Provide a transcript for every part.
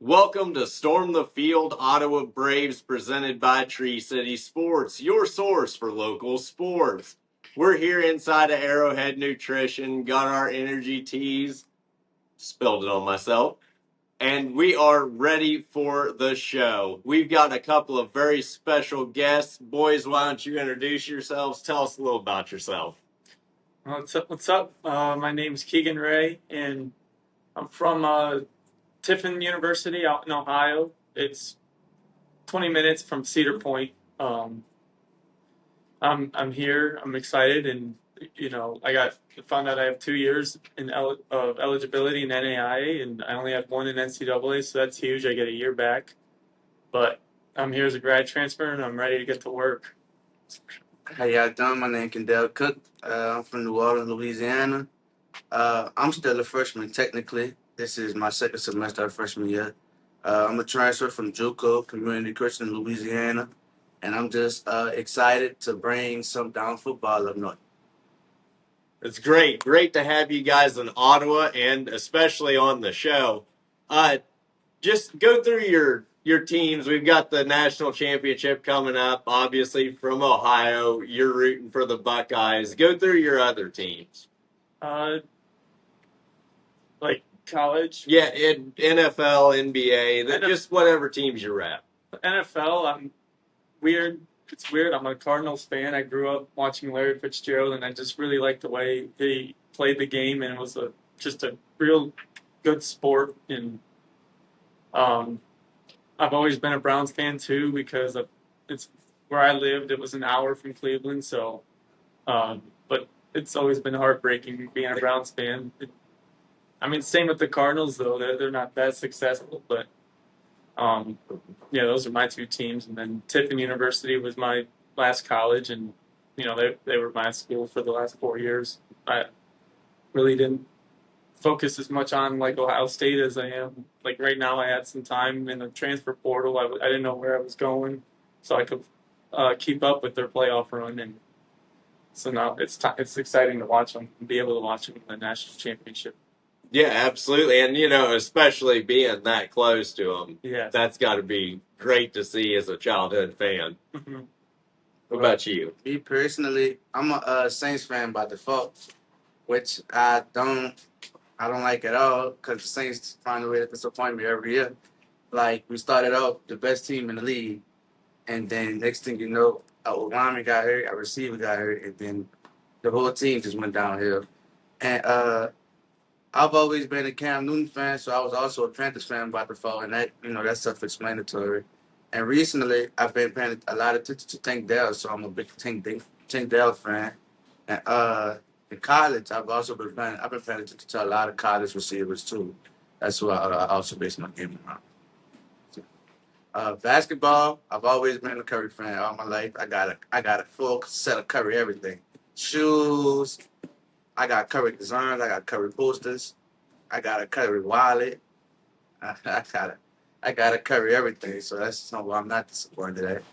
Welcome to Storm the Field Ottawa Braves presented by Tree City Sports, your source for local sports. We're here inside of Arrowhead Nutrition, got our energy teas, spilled it on myself, and we are ready for the show. We've got a couple of very special guests. Boys, why don't you introduce yourselves? Tell us a little about yourself. What's up? My name's Keegan Ray, and I'm from Tiffin University out in Ohio. It's 20 minutes from Cedar Point. I'm here. I'm excited, and I found out I have 2 years of eligibility in NAIA, and I only have one in NCAA, so that's huge. I get a year back, but I'm here as a grad transfer, and I'm ready to get to work. How y'all doing? My name Kendell Cook. I'm from New Orleans, Louisiana. I'm still a freshman technically. This is my second semester of freshman year. I'm a transfer from JUCO, Community Christian, Louisiana, and I'm just excited to bring some down football up north. It's great. Great to have you guys in Ottawa and especially on the show. Just go through your teams. We've got the national championship coming up. Obviously, from Ohio, you're rooting for the Buckeyes. Go through your other teams. Like college. Yeah, in NFL, NBA, just whatever teams you're at. NFL, I'm weird. It's weird. I'm a Cardinals fan. I grew up watching Larry Fitzgerald, and I just really liked the way he played the game, and it was just a real good sport. And I've always been a Browns fan too because it's where I lived. It was an hour from Cleveland, so but it's always been heartbreaking being a Browns fan. Same with the Cardinals though. They're not that successful, but those are my two teams. And then Tiffin University was my last college, and they were my school for the last 4 years. I really didn't focus as much on like Ohio State as I am. Like right now, I had some time in the transfer portal. I didn't know where I was going, so I could keep up with their playoff run. And so now it's exciting to watch them and be able to watch them in the national championship. Yeah, absolutely. And, especially being that close to them, Yes. That's got to be great to see as a childhood fan. Mm-hmm. What about you? Me personally, I'm a Saints fan by default, which I don't like at all because the Saints find a way to disappoint me every year. Like, we started off the best team in the league, and then next thing you know, a lineman got hurt, a receiver got hurt, and then the whole team just went downhill. And I've always been a Cam Newton fan, so I was also a Panthers fan by default, and that's self-explanatory. And recently, I've been paying a lot of attention to Tank Dell, so I'm a big Tank Dell fan. And in college, I've been paying attention to a lot of college receivers too. That's who I also base my game around. Basketball, I've always been a Curry fan all my life. I got a full set of Curry everything, shoes. I got Curry designs. I got Curry posters. I got a Curry wallet. I got a Curry everything. So that's something I'm not disappointed at.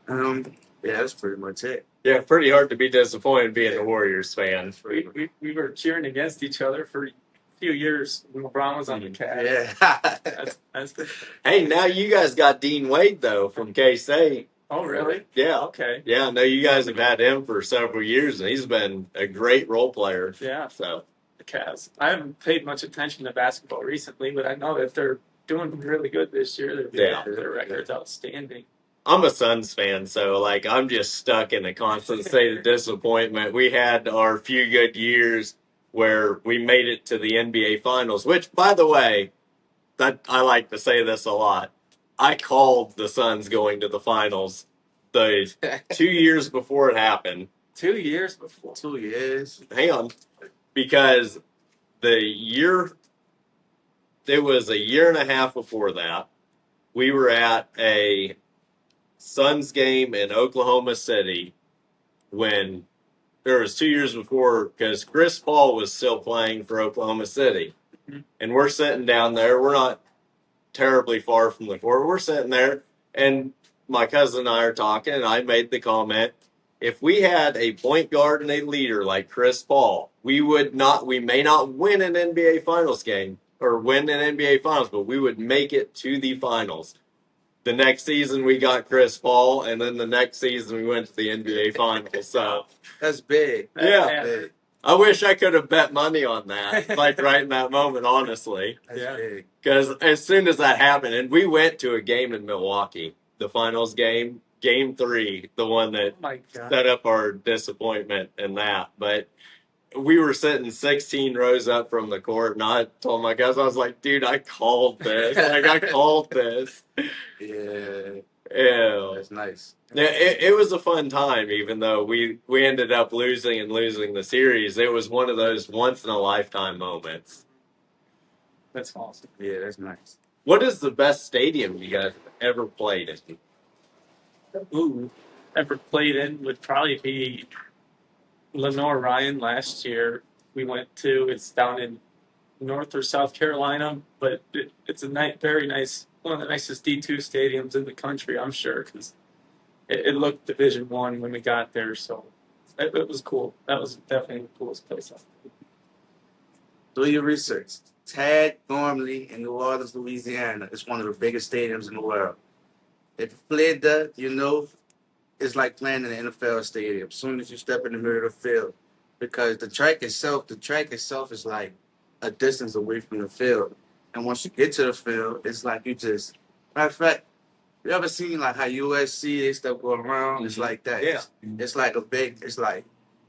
Yeah, that's pretty much it. Yeah, pretty hard to be disappointed being a Warriors fan. We were cheering against each other for a few years when LeBron was on the Cavs. Yeah. That's good. Hey, now you guys got Dean Wade, though, from K-State. Oh, really? Yeah. Okay. Yeah, I know you guys have had him for several years, and he's been a great role player. Yeah. So The Cavs. I haven't paid much attention to basketball recently, but I know that they're doing really good this year. Their record's outstanding. I'm a Suns fan, so I'm just stuck in a constant state of disappointment. We had our few good years where we made it to the NBA Finals, which, by the way, I like to say this a lot. I called the Suns going to the finals the 2 years before it happened. 2 years before. 2 years. Hang on. Because it was a year and a half before that. We were at a Suns game in Oklahoma City when there was 2 years before because Chris Paul was still playing for Oklahoma City. Mm-hmm. And we're sitting down there. We're not terribly far from the court. We're sitting there, and my cousin and I are talking, and I made the comment, if we had a point guard and a leader like Chris Paul, we may not win an NBA Finals game, or win an NBA Finals, but we would make it to the finals. The next season we got Chris Paul, and then the next season we went to the NBA Finals. So That's big. yeah. That's big. I wish I could have bet money on that, like right in that moment, honestly. That's Yeah. big. Because as soon as that happened, and we went to a game in Milwaukee, the finals game, game 3, the one that Oh my God. set up our disappointment in that. But we were sitting 16 rows up from the court, and I told my guys, I was like, dude, I called this. Like, I called this. Yeah, Ew. that's nice. Yeah, it was a fun time, even though we ended up losing the series. It was one of those once in a lifetime moments. That's awesome. Yeah, that's nice. What is the best stadium you guys ever played in? Ooh, ever played in would probably be Lenore Ryan last year. We went to, it's down in North or South Carolina, but it's a very nice, one of the nicest D2 stadiums in the country, I'm sure, because it looked Division One when we got there, so it was cool. That was definitely the coolest place. Do your research. Tad Gormley in New Orleans, Louisiana is one of the biggest stadiums in the world. If you played there, you know it's like playing in an NFL stadium. As soon as you step in the middle of the field, because the track itself is like a distance away from the field, and once you get to the field, it's like you just. Matter of fact, you ever seen like how USC they stuff go around? It's like that. Yeah. It's like a big. It's like,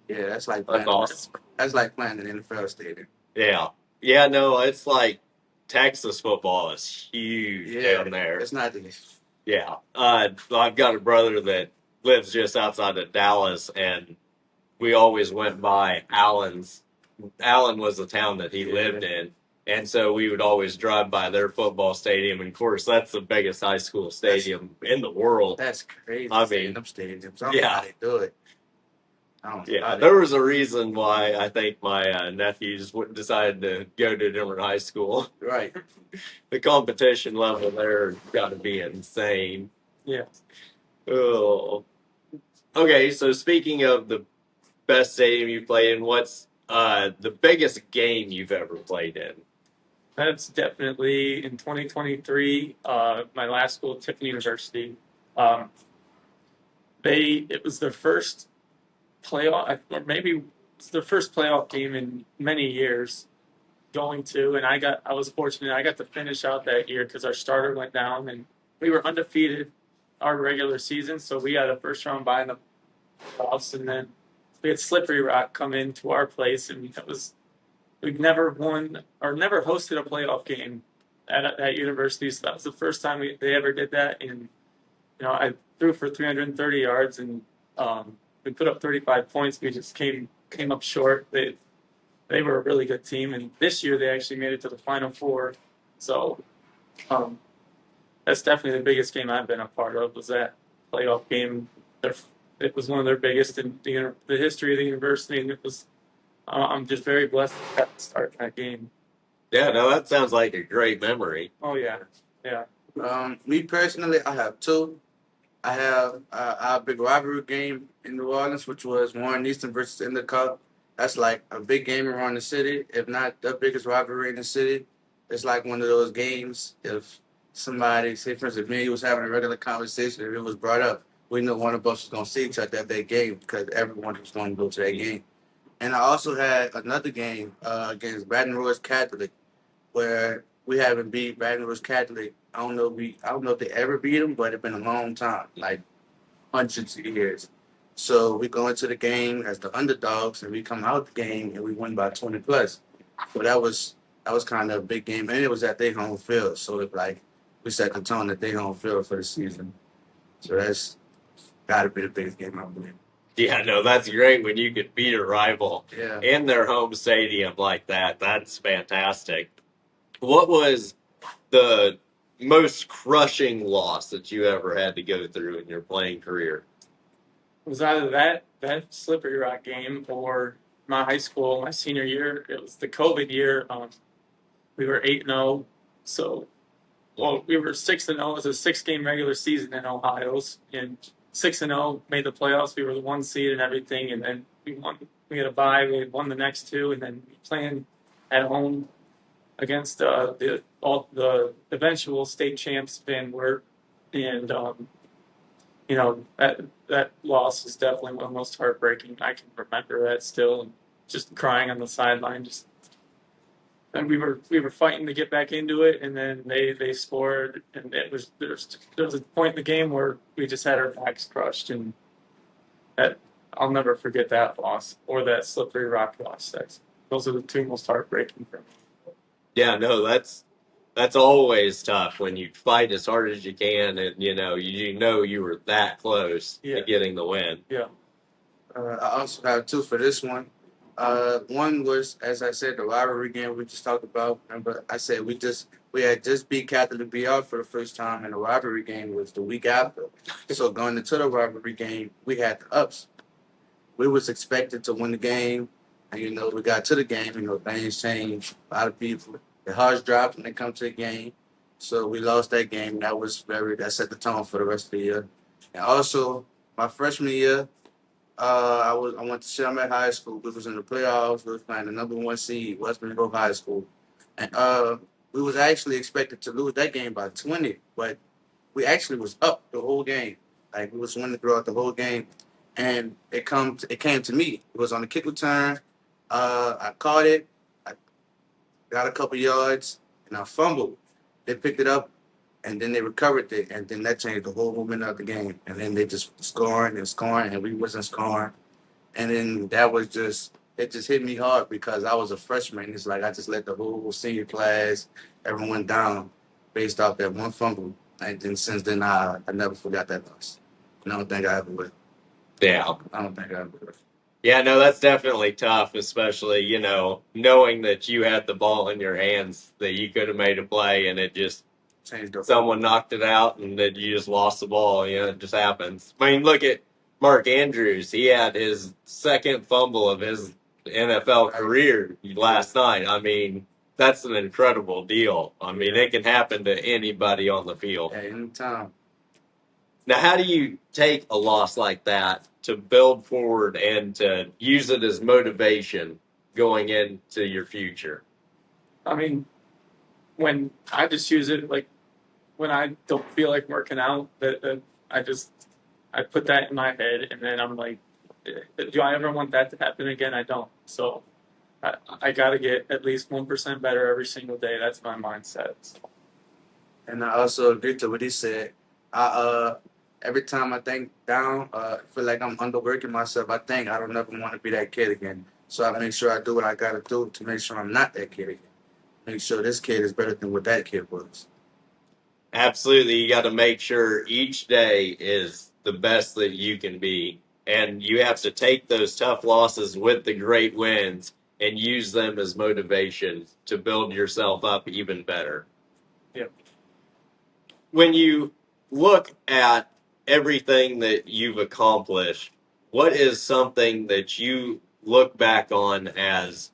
yeah, that's like That's playing. awesome. That's like playing in an NFL stadium. Yeah. Yeah, no, it's like Texas football is huge Yeah, down there. it's not the. Yeah. I've got a brother that lives just outside of Dallas, and we always went by Allen's. Allen was the town that he lived in. And so we would always drive by their football stadium. And of course, that's the biggest high school stadium in the world. That's crazy. I Seeing mean, them stadiums. I don't know how they do it. I don't know Yeah, how they there do was a reason why I think my nephews decided to go to a different high school. it. Right. The competition level there got to be insane. Yeah. Oh. Okay, so speaking of the best stadium you played in, what's the biggest game you've ever played in? That's definitely in 2023. My last school, Tiffin University. Um, it was their first playoff, or maybe it's their first playoff game in many years. Going to, and I was fortunate. I got to finish out that year because our starter went down, and we were undefeated our regular season. So we had a first round bye in the playoffs, and then we had Slippery Rock come into our place, and we've never won or never hosted a playoff game at university. So that was the first time they ever did that. And I threw for 330 yards, and we put up 35 points. We just came up short. They were a really good team, and this year they actually made it to the Final Four. So that's definitely the biggest game I've been a part of, was that playoff game. It was one of their biggest in the history of the university, and it was. I'm just very blessed to start that game. Yeah, no, that sounds like a great memory. Oh yeah, yeah. Me personally, I have two. I have our big rivalry game in New Orleans, which was Warren Easton versus Endicott. That's like a big game around the city, if not the biggest rivalry in the city. It's like one of those games. If somebody, say for instance, me was having a regular conversation, if it was brought up, we knew one of us was going to see each other at that game because everyone was going to go to that game. And I also had another game against Baton Rouge Catholic, where we haven't beat Baton Rouge Catholic. I don't know if they ever beat them, but it's been a long time, like hundreds of years. So we go into the game as the underdogs, and we come out the game and we win by 20 plus. So that was kind of a big game, and it was at their home field. So it like we set the tone at their home field for the season. So that's got to be the biggest game I believe. Yeah, no, that's great when you could beat a rival in their home stadium like that. That's fantastic. What was the most crushing loss that you ever had to go through in your playing career? It was either that Slippery Rock game or my high school, my senior year. It was the COVID year. We were 8-0, so we were 6-0. It was a 6-game regular season in Ohio's, and 6-0 made the playoffs. We were the 1 seed and everything, and then we won. We had a bye. We had won the next two, and then playing at home against the eventual state champs Van Wert, and that loss is definitely one of the most heartbreaking. I can remember that still, and just crying on the sideline. And we were fighting to get back into it, and then they scored, and there was a point in the game where we just had our backs crushed, and that I'll never forget that loss or that slippery rock loss. Those are the two most heartbreaking for me. Yeah, no, that's always tough when you fight as hard as you can, and you were that close to getting the win. Yeah. I also have two for this one. One was, as I said, the rivalry game we just talked about. Remember, I said we had just beat Catholic BR for the first time, and the rivalry game was the week after. So going into the rivalry game, we had the ups. We was expected to win the game, and we got to the game. Things changed. A lot of people, their hearts dropped when they come to the game. So we lost that game. That set the tone for the rest of the year. And also, my freshman year, I went to Chalmette High School. We was in the playoffs. We was playing the number 1 seed, West Monroe High School, and we was actually expected to lose that game by 20, but we actually was up the whole game. Like we was winning throughout the whole game, and it came to me. It was on the kick return. I caught it. I got a couple yards, and I fumbled. They picked it up, and then they recovered it, and then that changed the whole momentum of the game. And then they just scoring and scoring, and we wasn't scoring. And then it just hit me hard because I was a freshman. It's like I just let the whole senior class, everyone down based off that one fumble. And then since then, I never forgot that loss. And I don't think I ever will. Yeah. I don't think I ever will. Yeah, no, that's definitely tough, especially, knowing that you had the ball in your hands, that you could have made a play and it just someone knocked it out and then you just lost the ball. It just happens. I mean, look at Mark Andrews. He had his second fumble of his NFL career last night. I mean, that's an incredible deal. I mean, it can happen to anybody on the field. Yeah, anytime. Now, how do you take a loss like that to build forward and to use it as motivation going into your future? I mean, when I just use it like when I don't feel like working out, that I put that in my head, and then I'm like, do I ever want that to happen again? I don't. So I got to get at least 1% better every single day. That's my mindset. So. And I also agree to what he said. Every time I think down, feel like I'm underworking myself, I think I don't ever want to be that kid again. So I make sure I do what I got to do to make sure I'm not that kid again. Make sure this kid is better than what that kid was. Absolutely. You got to make sure each day is the best that you can be. And you have to take those tough losses with the great wins and use them as motivation to build yourself up even better. Yep. When you look at everything that you've accomplished, what is something that you look back on as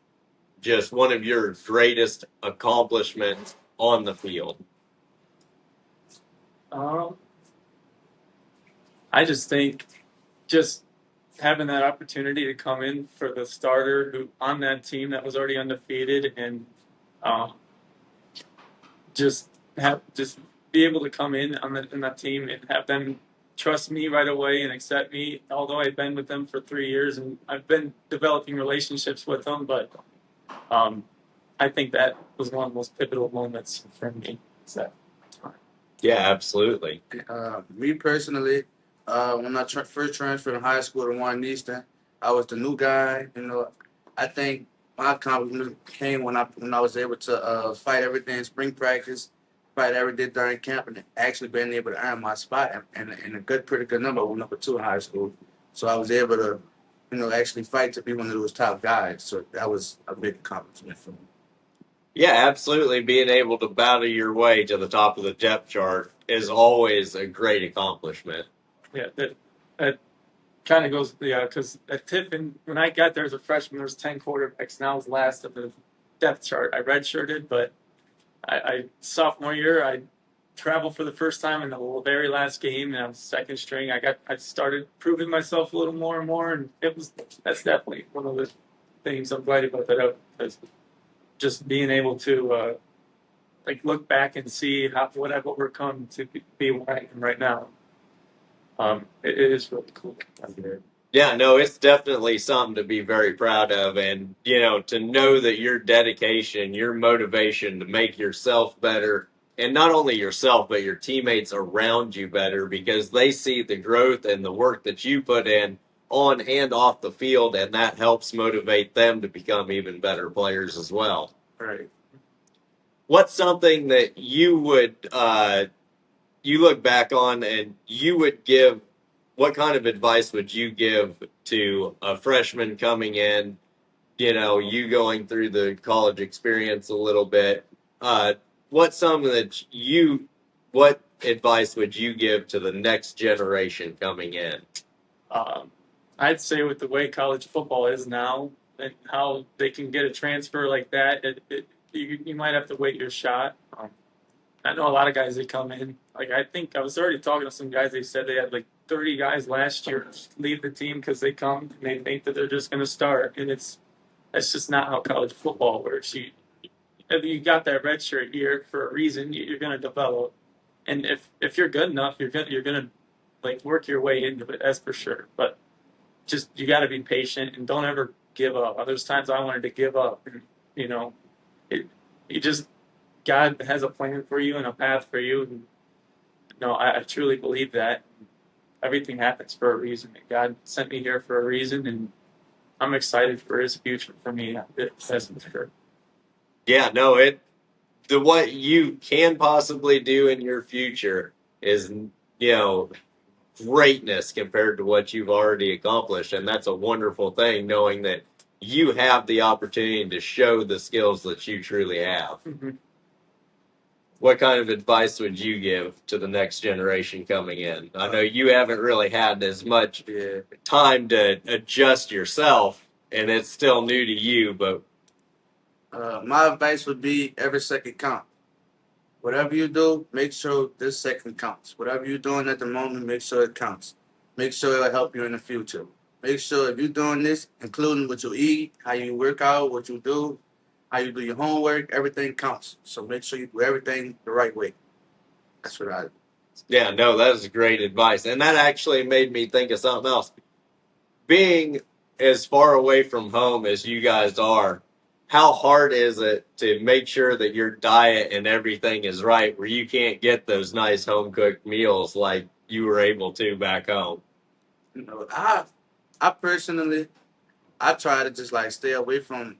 just one of your greatest accomplishments on the field? I just think just having that opportunity to come in for the starter who on that team that was already undefeated, and just be able to come in in that team and have them trust me right away and accept me, although I've been with them for 3 years and I've been developing relationships with them. But I think that was one of the most pivotal moments for me. Yeah, absolutely. Me personally, when I first transferred from high school to Warren Easton, I was the new guy. I think my accomplishment came when I was able to fight everything in spring practice, fight every day during camp, and actually being able to earn my spot and a pretty good number. I was number 2 in high school, so I was able to, actually fight to be one of those top guys. So that was a big accomplishment for me. Yeah, absolutely. Being able to battle your way to the top of the depth chart is always a great accomplishment. Yeah, that kind of goes, because at Tiffin, when I got there as a freshman, there was 10 quarterbacks, and I was last of the depth chart. I redshirted, but I sophomore year, I traveled for the first time in the very last game, and I was second string. I started proving myself a little more and more, and that's definitely one of the things I'm glad about that out. just being able to like look back and see what I've overcome to be where I am right now. It is really cool. Yeah, no, it's definitely something to be very proud of. And, to know that your dedication, your motivation to make yourself better, and not only yourself, but your teammates around you better because they see the growth and the work that you put in on and off the field, and that helps motivate them to become even better players as well. Right. What's something that you look back on and you would give, what kind of advice would you give to a freshman coming in, you going through the college experience a little bit? What's something that what advice would you give to the next generation coming in? I'd say with the way college football is now and how they can get a transfer like that, you might have to wait your shot. I know a lot of guys that come in. Like I think I was already talking to some guys. They said they had like 30 guys last year leave the team because they come and they think that they're just going to start, and that's just not how college football works. You got that redshirt year for a reason. You're going to develop, and if you're good enough, you're gonna like work your way into it. That's for sure. But just you got to be patient and don't ever give up. There's times I wanted to give up, and you just God has a plan for you and a path for you. And I truly believe that everything happens for a reason. God sent me here for a reason, and I'm excited for His future for me. That's for sure. Yeah, no, what you can possibly do in your future is, greatness compared to what you've already accomplished. And that's a wonderful thing, knowing that you have the opportunity to show the skills that you truly have. Mm-hmm. What kind of advice would you give to the next generation coming in? I know you haven't really had as much time to adjust yourself, and it's still new to you, but My advice would be every second count. Whatever you do, make sure this second counts. Whatever you're doing at the moment, make sure it counts. Make sure it'll help you in the future. Make sure if you're doing this, including what you eat, how you work out, what you do, how you do your homework, everything counts. So make sure you do everything the right way. That's what I do. yeah, no, that is great advice. And that actually made me think of something else. Being as far away from home as you guys are, how hard is it to make sure that your diet and everything is right where you can't get those nice home cooked meals like you were able to back home? I personally, I try to just like stay away from.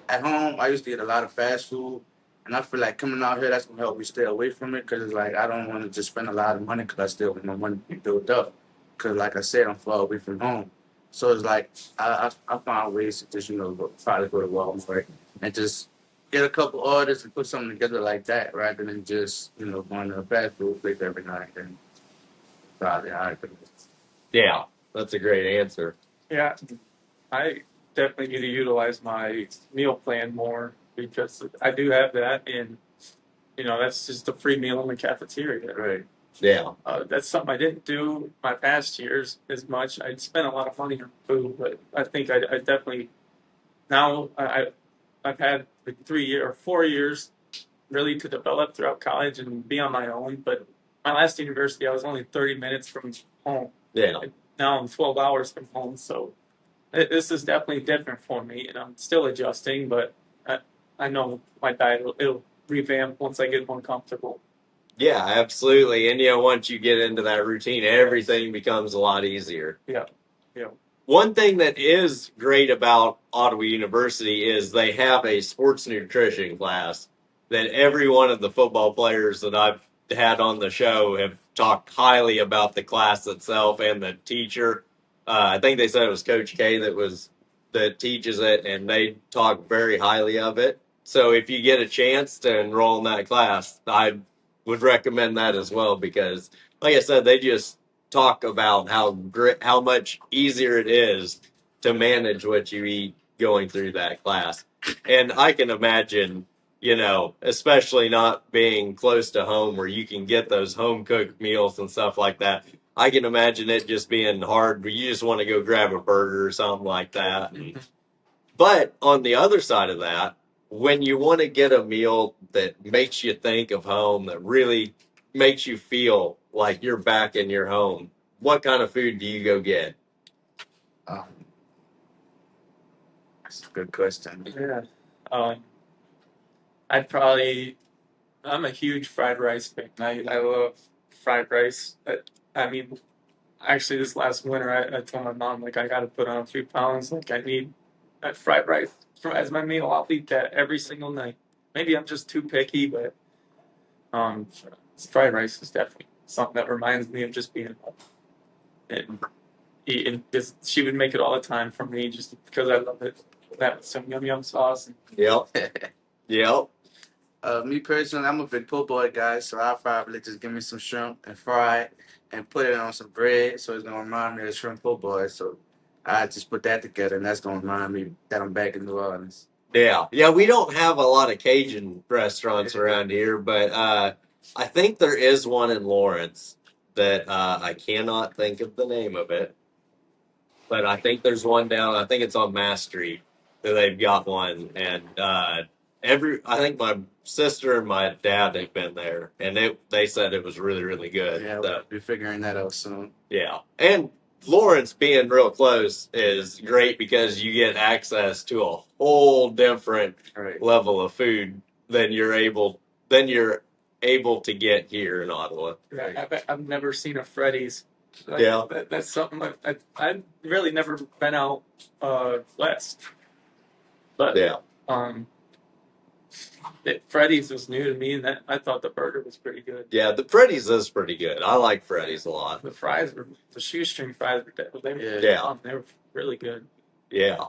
At home, I used to eat a lot of fast food, and I feel like coming out here, that's gonna help me stay away from it. Cause it's like I don't want to just spend a lot of money, cause I still want my money to be built up. Cause like I said, I'm far away from home, so it's like I find ways to just probably go to Walmart and just get a couple orders and put something together like that, rather than just going to a fast food place every night and probably I could. Yeah, that's a great answer. Yeah, I definitely need to utilize my meal plan more because I do have that, and that's just a free meal in the cafeteria. Right. Yeah. That's something I didn't do my past years as much. I'd spent a lot of money on food, but I think I definitely now I've had like 4 years really to develop throughout college and be on my own. But my last university, I was only 30 minutes from home. Yeah. Now I'm 12 hours from home, so this is definitely different for me, and I'm still adjusting. But I know my diet it'll revamp once I get more comfortable. Yeah, absolutely. And once you get into that routine, everything becomes a lot easier. Yeah. Yeah. One thing that is great about Ottawa University is they have a sports nutrition class that every one of the football players that I've had on the show have talked highly about the class itself and the teacher. I think they said it was Coach K that teaches it, and they talk very highly of it. So if you get a chance to enroll in that class, I would recommend that as well because, like I said, they just talk about how much easier it is to manage what you eat going through that class. And I can imagine, especially not being close to home where you can get those home cooked meals and stuff like that. I can imagine it just being hard where you just want to go grab a burger or something like that. But on the other side of that, when you want to get a meal that makes you think of home, that really makes you feel like you're back in your home, what kind of food do you go get? Um, that's a good question. Yeah. Um, I'd probably. I'm a huge fried rice fan. I love fried rice. I mean, actually, this last winter, I told my mom like I got to put on a few pounds. Like I need that fried rice as my meal. I'll eat that every single night. Maybe I'm just too picky, but um, fried rice is definitely something that reminds me of just being home and eating. Because she would make it all the time for me, just because I love it. That with some yum yum sauce. Yep. Yep. Me personally, I'm a big po' boy guy, so I'll probably just give me some shrimp and fry it and put it on some bread, so it's gonna remind me of shrimp po' boy. So I just put that together, and that's gonna remind me that I'm back in New Orleans. Yeah. Yeah. We don't have a lot of Cajun restaurants around here, but I think there is one in Lawrence that I cannot think of the name of it. But I think there's one down. I think it's on Mass Street that they've got one, and I think my sister and my dad have been there, and they said it was really really good. Yeah, So, we'll be figuring that out soon. yeah, and Lawrence being real close is great because you get access to a whole different Right. level of food than you're able to get here in Ottawa. I've never seen a Freddy's. Yeah. That's something I've really never been out west. But Yeah. Freddy's was new to me, and that I thought the burger was pretty good. Yeah, the Freddy's is pretty good. I like Freddy's a lot. The shoestring fries Yeah. they were really good. Yeah.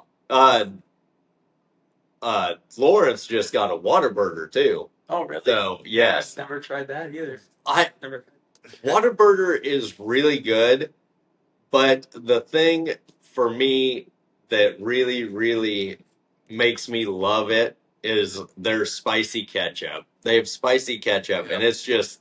Lawrence just got a Whataburger too. Oh, really? So yes, I've never tried that either. Never. Whataburger is really good, but the thing for me that really, really makes me love it is their spicy ketchup. They have spicy ketchup, and it's just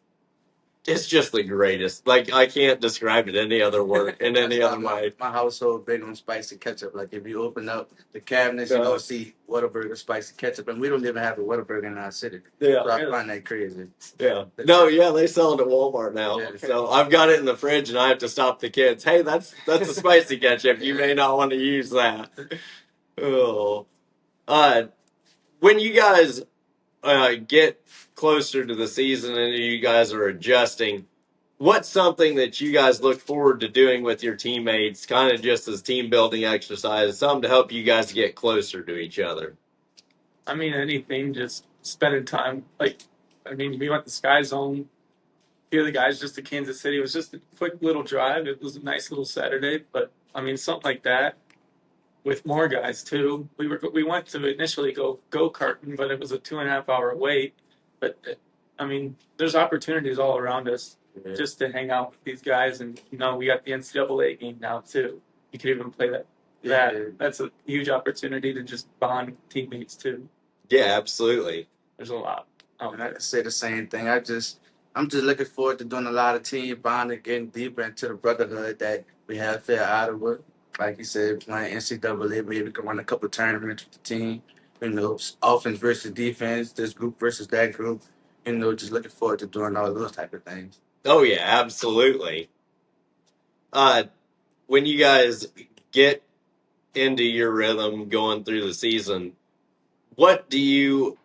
the greatest. Like I can't describe it any other word in any other way. My household big on spicy ketchup. Like if you open up the cabinets, you're gonna see Whataburger spicy ketchup, and we don't even have a Whataburger in our city. Yeah, So I find that crazy. yeah. No, yeah, they sell it at Walmart now. Yeah. So I've got it in the fridge, and I have to stop the kids. Hey, that's a spicy ketchup. You may not want to use that. Oh, uh, when you guys get closer to the season and you guys are adjusting, what's something that you guys look forward to doing with your teammates, kind of just as team building exercise, something to help you guys get closer to each other? I mean, anything, just spending time. We went to Sky Zone. A few of the guys just to Kansas City. It was just a quick little drive. It was a nice little Saturday, but I mean, something like that with more guys too. We went to initially go karting, but it was a 2.5 hour wait. But I mean, there's opportunities all around us just to hang out with these guys, and we got the NCAA game now too. You could even play that. That's a huge opportunity to just bond with teammates too. Yeah, absolutely. There's a lot. And I can say the same thing. I'm just looking forward to doing a lot of team bonding, getting deeper into the brotherhood that we have here at Ottawa. Like you said, playing NCAA, maybe we can run a couple tournaments with the team. Offense versus defense, this group versus that group. Just looking forward to doing all those type of things. Oh yeah, absolutely. When you guys get into your rhythm going through the season, what do you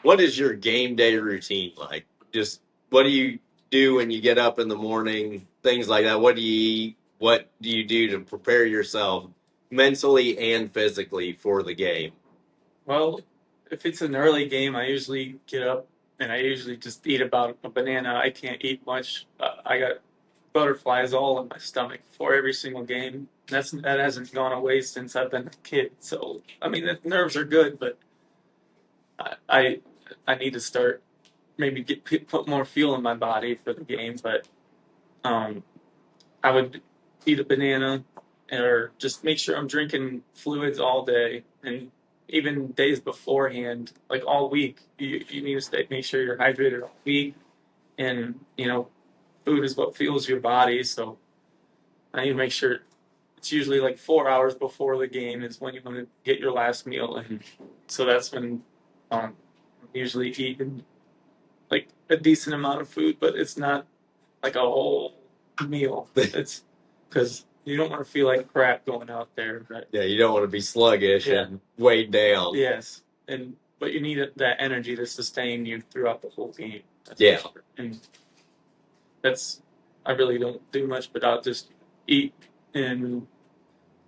what is your game day routine like? Just what do you do when you get up in the morning? Things like that. What do you eat? What do you do to prepare yourself mentally and physically for the game? Well, if it's an early game, I usually get up and I usually just eat about a banana. I can't eat much. I got butterflies all in my stomach for every single game. That hasn't gone away since I've been a kid. So I mean, the nerves are good, but I I need to start maybe put more fuel in my body for the game. But I would eat a banana or just make sure I'm drinking fluids all day and even days beforehand, like all week. You need to make sure you're hydrated all week, and food is what fuels your body. So I need to make sure it's usually like 4 hours before the game is when you want to get your last meal, and so that's when I'm usually eating like a decent amount of food, but it's not like a whole meal. It's because you don't want to feel like crap going out there. Right? Yeah, you don't want to be sluggish Yeah. and weighed down. Yes, but you need that energy to sustain you throughout the whole game. That's Yeah. for sure. And I really don't do much, but I'll just eat and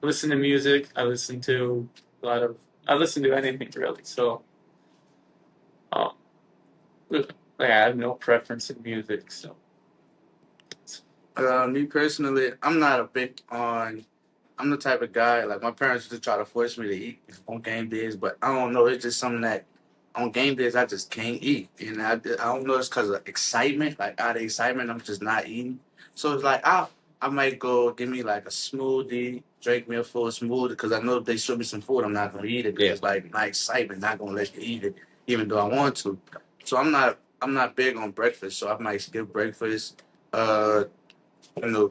listen to music. I listen to anything really. So, um, I have no preference in music. So, Me personally, I'm not a big on. I'm the type of guy, like my parents used to try to force me to eat on game days, but I don't know. It's just something that on game days I just can't eat, and I don't know. It's because of excitement. Like out of excitement, I'm just not eating. So it's like I might go give me like a smoothie, drink me a full smoothie, because I know if they show me some food, I'm not gonna eat it. Yeah. It's like my excitement not gonna let you eat it, even though I want to. So I'm not big on breakfast. So I might skip breakfast. Go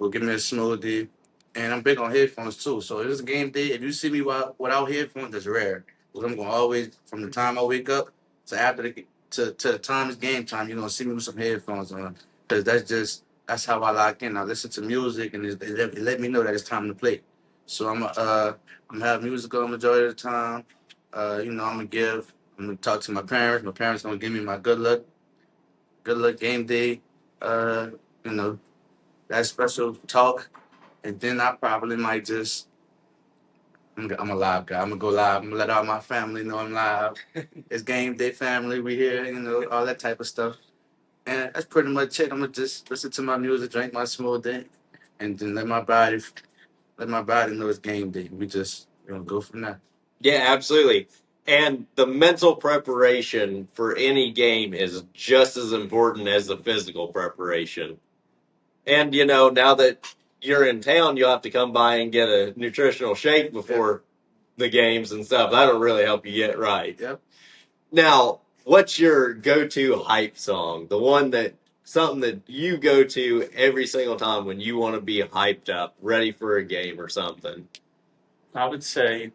give me a smoothie. And I'm big on headphones too. So if it's game day, if you see me without headphones, that's rare. Because I'm gonna always, from the time I wake up to after to the time it's game time, you're gonna see me with some headphones on. Because that's how I lock in. I listen to music and it let me know that it's time to play. So I'm gonna have music on the majority of the time. I'm gonna talk to my parents. My parents gonna give me my good luck game day. Uh, you know, that special talk, and then I probably might just. I'm a live guy. I'm gonna go live. I'm gonna let all my family know I'm live. It's game day, family. We here, all that type of stuff. And that's pretty much it. I'm gonna just listen to my music, drink my smoothie, and then let my body know it's game day. We just go from there. Yeah, absolutely. And the mental preparation for any game is just as important as the physical preparation. And, now that you're in town, you'll have to come by and get a nutritional shake before the games and stuff. That'll really help you get right. Yep. Now, what's your go-to hype song? Something that you go to every single time when you want to be hyped up, ready for a game or something? I would say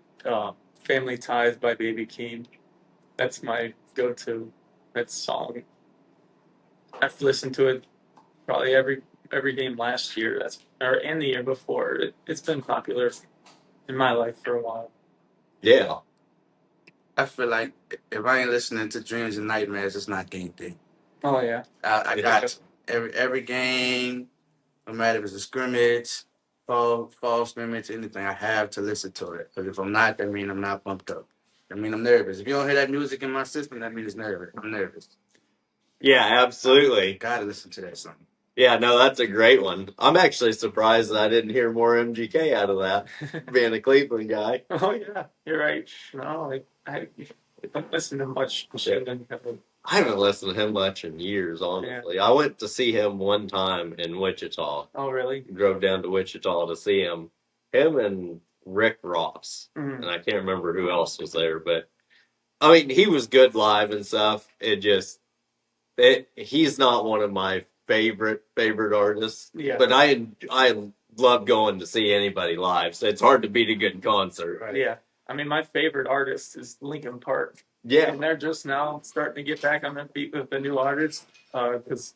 "Family Ties" by Baby Keem. That's my go-to. That song. I've listened to it probably every game last year. And the year before. It's been popular in my life for a while. Yeah. I feel like if I ain't listening to Dreams and Nightmares, it's not game day. Oh yeah. I got every game, no matter if it's a scrimmage, fall scrimmage, anything, I have to listen to it. Because if I'm not, that means I'm not pumped up. I mean, I'm nervous. If you don't hear that music in my system, that means it's nervous. I'm nervous. Yeah, absolutely. Gotta listen to that song. Yeah, no, that's a great one. I'm actually surprised that I didn't hear more MGK out of that, being a Cleveland guy. Oh yeah, you're right. No, I don't listen to much. I haven't listened to him much in years, honestly. Yeah. I went to see him one time in Wichita. Oh, really? Drove down to Wichita to see him. Him and Rick Ross. Mm-hmm. And I can't remember who else was there, but I mean, he was good live and stuff. He's not one of my favorite artists. Yeah. But I love going to see anybody live, so it's hard to beat a good concert. Right. Yeah. I mean, my favorite artist is Linkin Park. Yeah. And they're just now starting to get back on their feet with the new artists because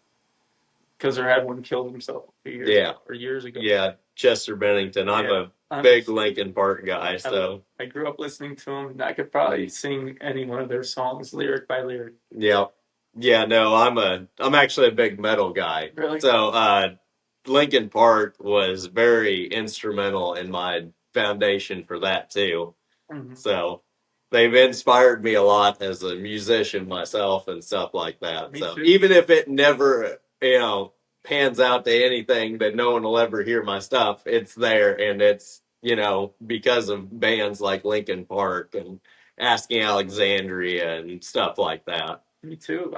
their head one killed himself a few years ago. Yeah, Chester Bennington. I'm a big Linkin Park guy, so I grew up listening to him, and I could probably sing any one of their songs lyric by lyric. Yeah. Yeah, no, I'm actually a big metal guy. Really? So Linkin Park was very instrumental in my foundation for that too. Mm-hmm. So they've inspired me a lot as a musician myself and stuff like that. Me so too. Even if it never, pans out to anything that no one will ever hear my stuff, it's there, and it's, because of bands like Linkin Park and Asking Alexandria and stuff like that. Me too.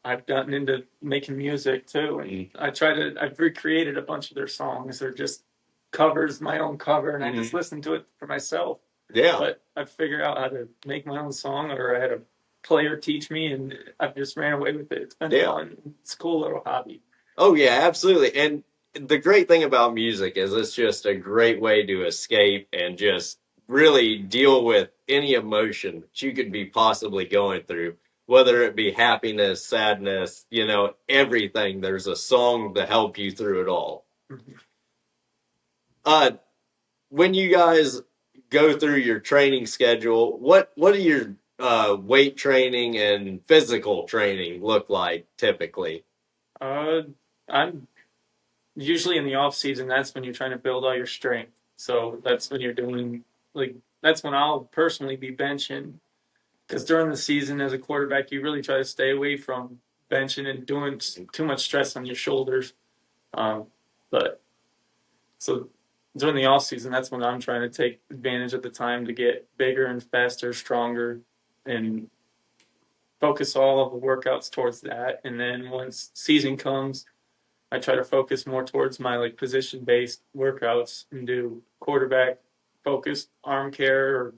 I've gotten into making music too, and I've recreated a bunch of their songs. They're just covers, my own cover, and I just listen to it for myself. Yeah. But I figured out how to make my own song, or I had a player teach me, and I've just ran away with it. It's been fun. It's a cool little hobby. Oh yeah, absolutely. And the great thing about music is it's just a great way to escape and just really deal with any emotion that you could be possibly going through, whether it be happiness, sadness, everything. There's a song to help you through it all. Uh, when you guys go through your training schedule, what do your weight training and physical training look like typically? I'm usually in the off season. That's when you're trying to build all your strength. So that's when you're doing that's when I'll personally be benching. Because during the season, as a quarterback, you really try to stay away from benching and doing too much stress on your shoulders. But so during the off season, that's when I'm trying to take advantage of the time to get bigger and faster, stronger, and focus all of the workouts towards that. And then once season comes, I try to focus more towards my position based workouts and do quarterback focused arm care or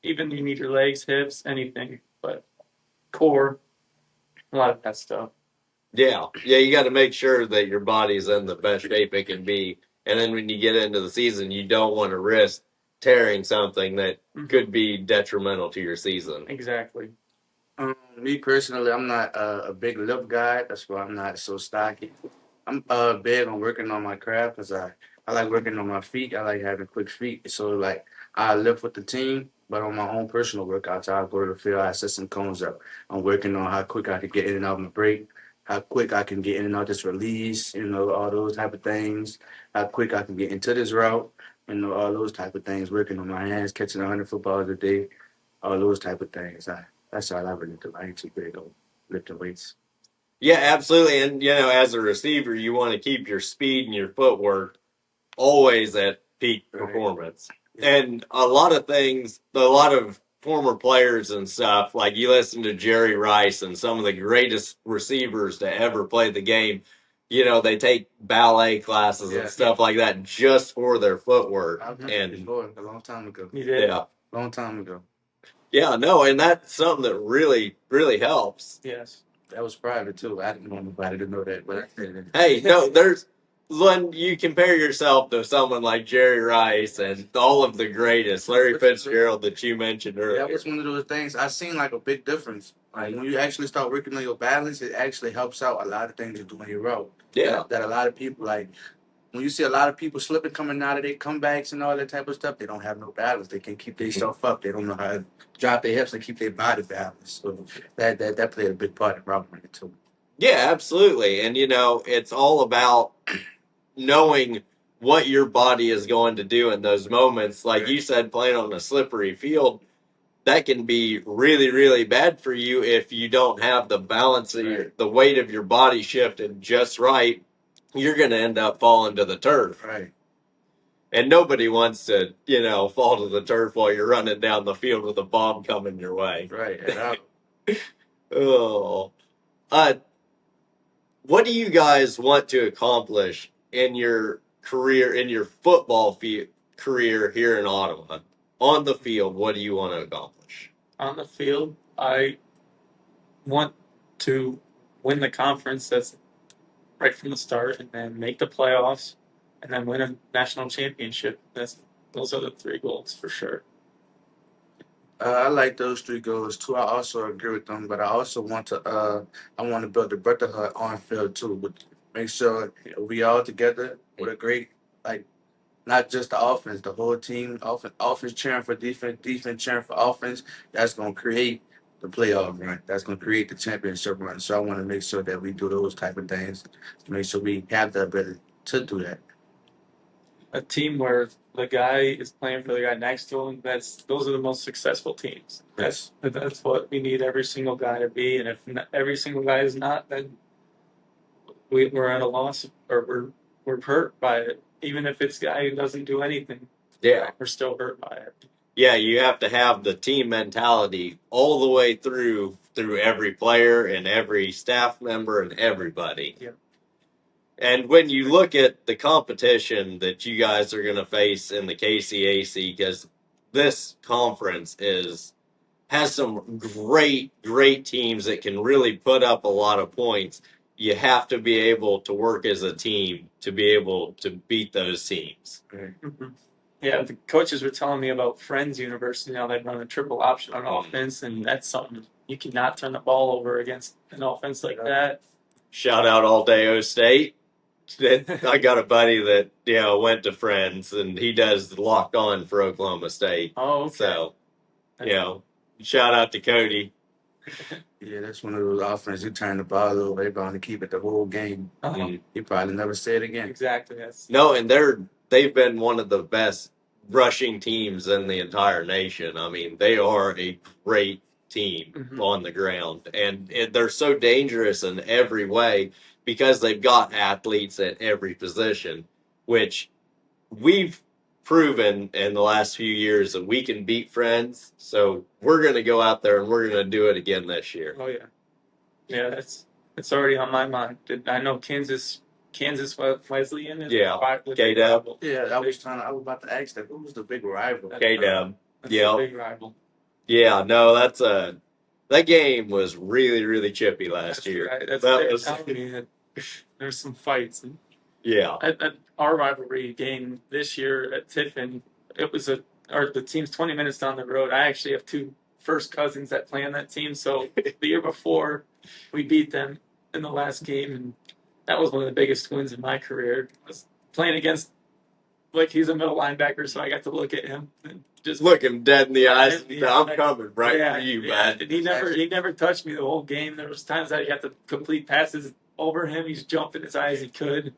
even you need your legs, hips, anything, but core, a lot of that stuff. Yeah, you got to make sure that your body's in the best shape it can be, and then when you get into the season, you don't want to risk tearing something that could be detrimental to your season. Exactly. Me personally, I'm not a big lip guy. That's why I'm not so stocky. I'm big on working on my craft because I like working on my feet. I like having quick feet. So I lift with the team, but on my own personal workouts, I go to the field. I set some cones up. I'm working on how quick I can get in and out of my break, how quick I can get in and out this release. All those type of things. How quick I can get into this route. All those type of things. Working on my hands, catching 100 footballs a day. All those type of things. That's all I really do. I ain't too big on lifting weights. Yeah, absolutely. And as a receiver, you want to keep your speed and your footwork always at peak performance. And a lot of former players and stuff, like you listen to Jerry Rice and some of the greatest receivers to ever play the game, they take ballet classes and stuff like that just for their footwork. I've done it before, a long time ago. You did? Yeah. Long time ago. Yeah, no, and that's something that really, really helps. Yes. That was private too. I didn't want nobody to know that, but I said it. Hey, no, when you compare yourself to someone like Jerry Rice and all of the greatest, Larry Fitzgerald that you mentioned earlier. That was one of those things. I seen like a big difference. Like when you actually start working on your balance, it actually helps out a lot of things you do on your route. Yeah. That a lot of people when you see a lot of people slipping coming out of their comebacks and all that type of stuff, they don't have no balance. They can't keep their stuff up. They don't know how to drop their hips and keep their body balanced. So that played a big part in route running too. Yeah, absolutely. And it's all about knowing what your body is going to do in those moments. Like you said, playing on a slippery field, that can be really, really bad for you if you don't have the balance of the weight of your body shifted just right. You're going to end up falling to the turf. Right. And nobody wants to, fall to the turf while you're running down the field with a bomb coming your way. Right. Oh. What do you guys want to accomplish in your career, in your football career here in Ottawa? On the field, what do you want to accomplish? On the field, I want to win the conference. That's right from the start, and then make the playoffs, and then win a national championship. Those are the three goals for sure. I like those three goals too. I also agree with them, but I also want to build the brotherhood on field too. But make sure we all together with a great not just the offense, the whole team, offense cheering for defense, defense cheering for offense. That's gonna create the playoff run. That's gonna create the championship run. So I want to make sure that we do those type of things to make sure we have the ability to do that. A team where the guy is playing for the guy next to him. Those are the most successful teams. Yes. That's what we need every single guy to be. And if every single guy is not, then we're at a loss, or we're hurt by it. Even if it's a guy who doesn't do anything, we're still hurt by it. Yeah, you have to have the team mentality all the way through every player and every staff member and everybody. Yeah. And when you look at the competition that you guys are going to face in the KCAC, because this conference has some great teams that can really put up a lot of points. you have to be able to work as a team to be able to beat those teams. Mm-hmm. Yeah, the coaches were telling me about Friends University now. They run a triple option on offense, and that's something you cannot turn the ball over against an offense like that. Shout out All Day O State. I got a buddy that went to Friends, and he does Locked On for Oklahoma State. Oh, okay. So shout out to Cody. Yeah, that's one of those offenses. You turn the ball over, they're going to keep it the whole game. He probably never say it again. Exactly. No, and they've been one of the best rushing teams in the entire nation. I mean, they are a great team on the ground, and they're so dangerous in every way because they've got athletes at every position, which we've proven in the last few years that we can beat Friends. So we're going to go out there and we're going to do it again this year. Oh yeah, it's already on my mind. I know Kansas Wesleyan is K-Dub. Yeah, I was about to ask that. Who was the big rival? K-Dub. Yeah, big rival. Yeah, no, that game was really, really chippy last year. Right. That's what they were telling me that there's some fights. And at our rivalry game this year at Tiffin, it was the team's 20 minutes down the road. I actually have two first cousins that play on that team. So the year before, we beat them in the last game, and that was one of the biggest wins in my career. I was playing against, he's a middle linebacker, so I got to look at him and just look him dead in the eyes. I'm coming for you, man. And he never touched me the whole game. There was times that you have to complete passes over him. He's jumping as high as he could.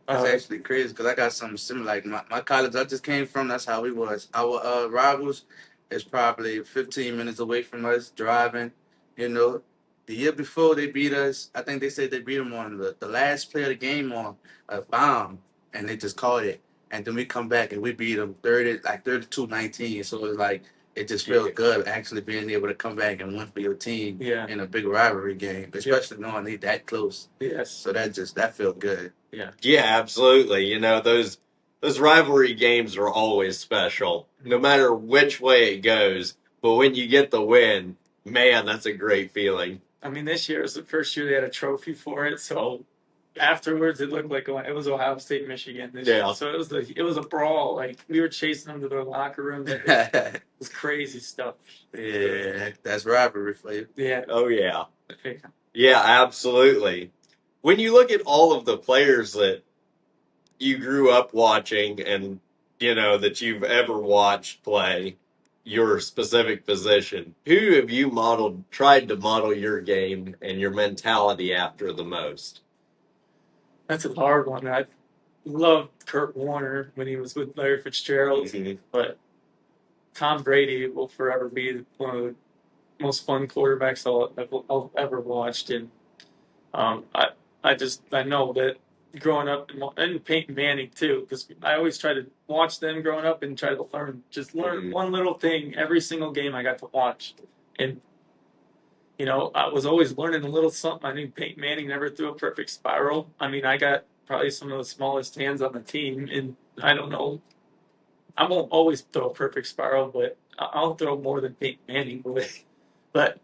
That's actually crazy because I got something similar. Like my college I just came from, that's how we was. Our rivals is probably 15 minutes away from us driving. The year before they beat us, I think they said they beat them on the last play of the game on a bomb, and they just caught it. And then we come back and we beat them 32-19. So it's like it just felt good actually being able to come back and win for your team in a big rivalry game, especially knowing they that close. Yes. So that felt good. Yeah, absolutely. Those rivalry games are always special, no matter which way it goes. But when you get the win, man, that's a great feeling. I mean, this year was the first year they had a trophy for it, so afterwards it looked like it was Ohio State, Michigan this year. So it was a brawl. Like we were chasing them to their locker room. It was crazy stuff. Yeah, that's rivalry for you. Yeah. Oh yeah. Yeah, absolutely. When you look at all of the players that you grew up watching and that you've ever watched play your specific position, who have you tried to model your game and your mentality after the most? That's a hard one. I loved Kurt Warner when he was with Larry Fitzgerald, but Tom Brady will forever be one of the most fun quarterbacks I've ever watched. And I know that growing up, and Peyton Manning too, because I always try to watch them growing up and try to learn one little thing every single game I got to watch. And I was always learning a little something. I think Peyton Manning never threw a perfect spiral. I mean, I got probably some of the smallest hands on the team, and I don't know. I won't always throw a perfect spiral, but I'll throw more than Peyton Manning would. But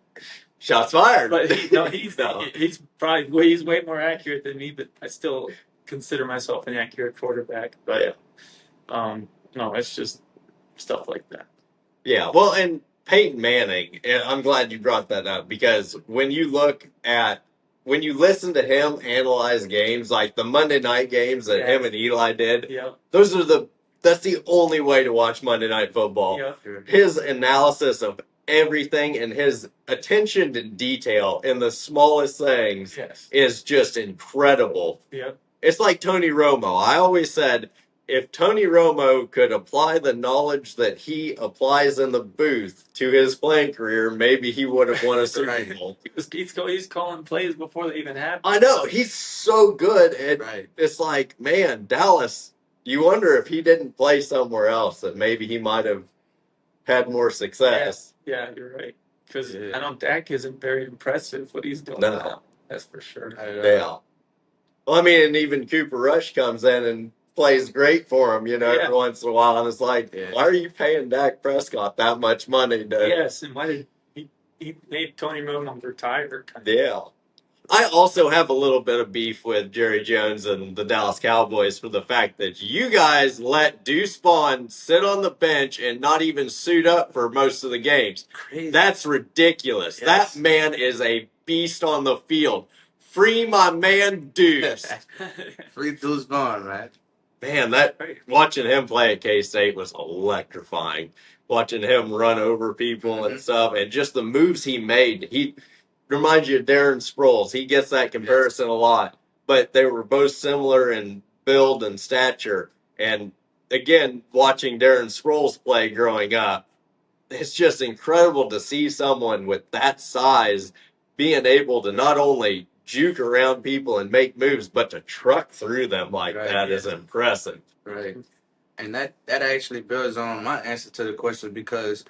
shots fired. But he's way more accurate than me. But I still consider myself an accurate quarterback. But no, it's just stuff like that. Yeah, well, and Peyton Manning, I'm glad you brought that up because when you listen to him analyze games, like the Monday night games that him and Eli did, that's the only way to watch Monday Night Football. His analysis of everything and his attention to detail in the smallest things is just incredible. It's like Tony Romo. I always said, if Tony Romo could apply the knowledge that he applies in the booth to his playing career, maybe he would have won a Super Bowl. He's calling plays before they even happen. I know. He's so good. And it's like, man, Dallas, you wonder if he didn't play somewhere else that maybe he might have had more success. Yeah, you're right. Because I know Dak isn't very impressive what he's doing now. That's for sure. Yeah. Well, I mean, and even Cooper Rush comes in and plays great for him, every once in a while. And it's like, why are you paying Dak Prescott that much money? Yes, and why did he made Tony Romo retire? Yeah. I also have a little bit of beef with Jerry Jones and the Dallas Cowboys for the fact that you guys let Deuce Vaughn sit on the bench and not even suit up for most of the games. Crazy. That's ridiculous. Yes. That man is a beast on the field. Free my man Deuce. Free Deuce Vaughn, man. Man, that watching him play at K-State was electrifying. Watching him run over people and stuff, and just the moves he made. He reminds you of Darren Sproles. He gets that comparison a lot, but they were both similar in build and stature. And again, watching Darren Sproles play growing up, it's just incredible to see someone with that size being able to not only juke around people and make moves, but to truck through them like that is impressive. Right. And that actually builds on my answer to the question because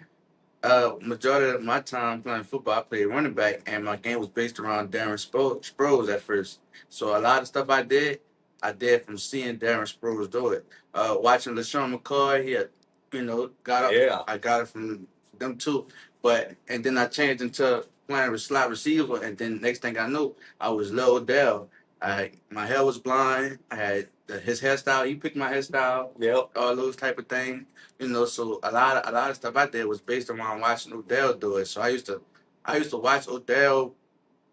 majority of my time playing football, I played running back, and my game was based around Darren Sproles at first. So a lot of stuff I did from seeing Darren Sproles do it. Watching LaShawn McCoy, he had, got up. Yeah. I got it from them too. And then I changed into playing slot receiver, and then next thing I knew, I was Lil Odell. My hair was blonde. I had his hairstyle. He picked my hairstyle. Yep. All those type of things. So a lot of stuff I did was based around watching Odell do it. So I used to watch Odell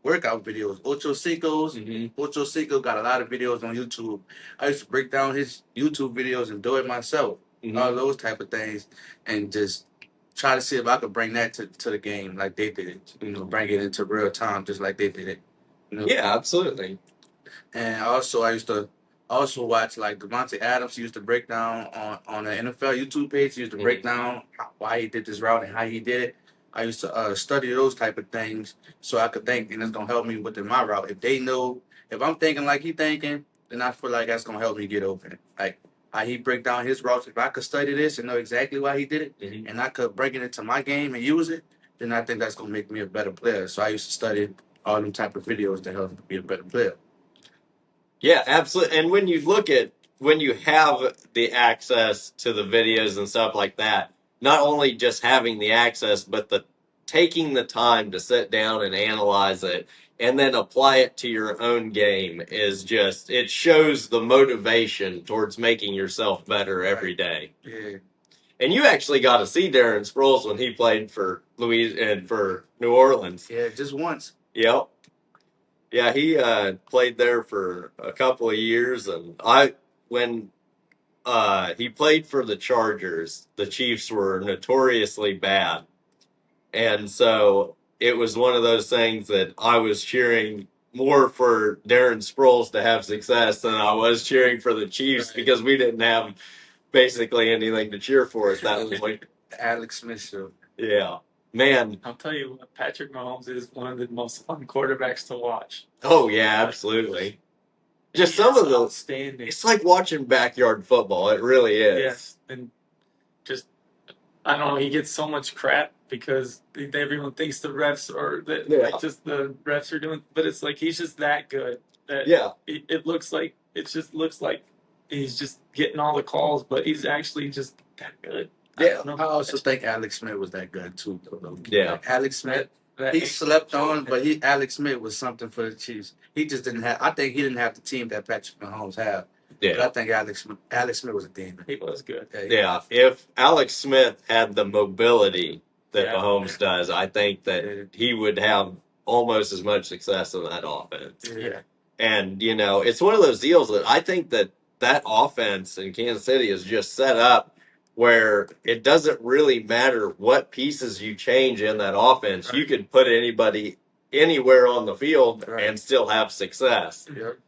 workout videos. Ocho Cinco's. Ocho Cinco got a lot of videos on YouTube. I used to break down his YouTube videos and do it myself. All those type of things, and just try to see if I could bring that to the game like they did it. Bring it into real time just like they did it. Yeah, absolutely. And also, I used to watch like Devontae Adams. He used to break down on the NFL YouTube page. He used to break down why he did this route and how he did it. I used to study those type of things so I could think, and it's gonna help me within my route. If they know, if I'm thinking like he thinking, then I feel like that's gonna help me get open. Like how he break down his routes. If I could study this and know exactly why he did it, and I could bring it into my game and use it, then I think that's gonna make me a better player. So I used to study all them type of videos to help me be a better player. Yeah, absolutely. And when you have the access to the videos and stuff like that, not only just having the access, but the taking the time to sit down and analyze it and then apply it to your own game is just, it shows the motivation towards making yourself better every day. Yeah. And you actually got to see Darren Sproles when he played for for New Orleans. Yeah, just once. Yep. Yeah, he played there for a couple of years, and when he played for the Chargers, the Chiefs were notoriously bad, and so it was one of those things that I was cheering more for Darren Sproles to have success than I was cheering for the Chiefs because we didn't have basically anything to cheer for at that point. Alex Smith show. Yeah. Man. I'll tell you what, Patrick Mahomes is one of the most fun quarterbacks to watch. Oh, yeah, absolutely. Just some of those. Outstanding. It's like watching backyard football. It really is. Yes. And just, I don't know, he gets so much crap because everyone thinks the refs are, like just the refs are doing, but it's like he's just that good. That it looks like he's just getting all the calls, but he's actually just that good. Yeah, I also think Alex Smith was that good too, though. Yeah, like Alex Smith, he slept on, but Alex Smith was something for the Chiefs. He just didn't have. I think he didn't have the team that Patrick Mahomes had. Yeah, but I think Alex Smith was a demon. He was good. Yeah, if Alex Smith had the mobility that Mahomes does, I think that he would have almost as much success in that offense. Yeah, and it's one of those deals that I think that offense in Kansas City is just set up where it doesn't really matter what pieces you change in that offense. Right. You could put anybody anywhere on the field and still have success. Yep.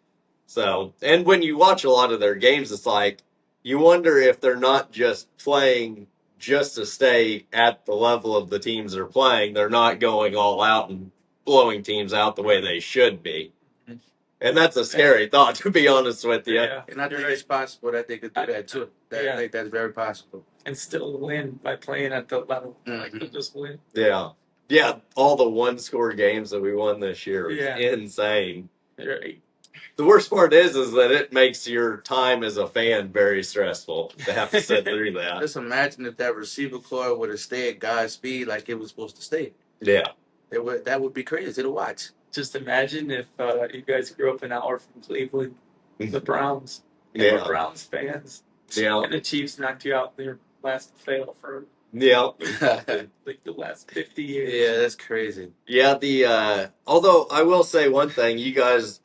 So, and when you watch a lot of their games, it's like you wonder if they're not just playing just to stay at the level of the teams they're playing. They're not going all out and blowing teams out the way they should be. And that's a scary thought, to be honest with you. Yeah. And I think it's possible that they could do that too. I think that's very possible. And still win by playing at the level. Like, they'll just win. Yeah. Yeah, all the one-score games that we won this year is insane. Right. The worst part is that it makes your time as a fan very stressful to have to sit through that. Just imagine if that receiver core would have stayed at God's speed like it was supposed to stay. Yeah. That would be crazy to watch. just imagine if you guys grew up an hour from Cleveland, the Browns, and Yeah. we're Browns fans, Yeah. and the Chiefs knocked you out in your last fail for Yeah. like the last 50 years. Yeah, that's crazy. Yeah, although I will say one thing, you guys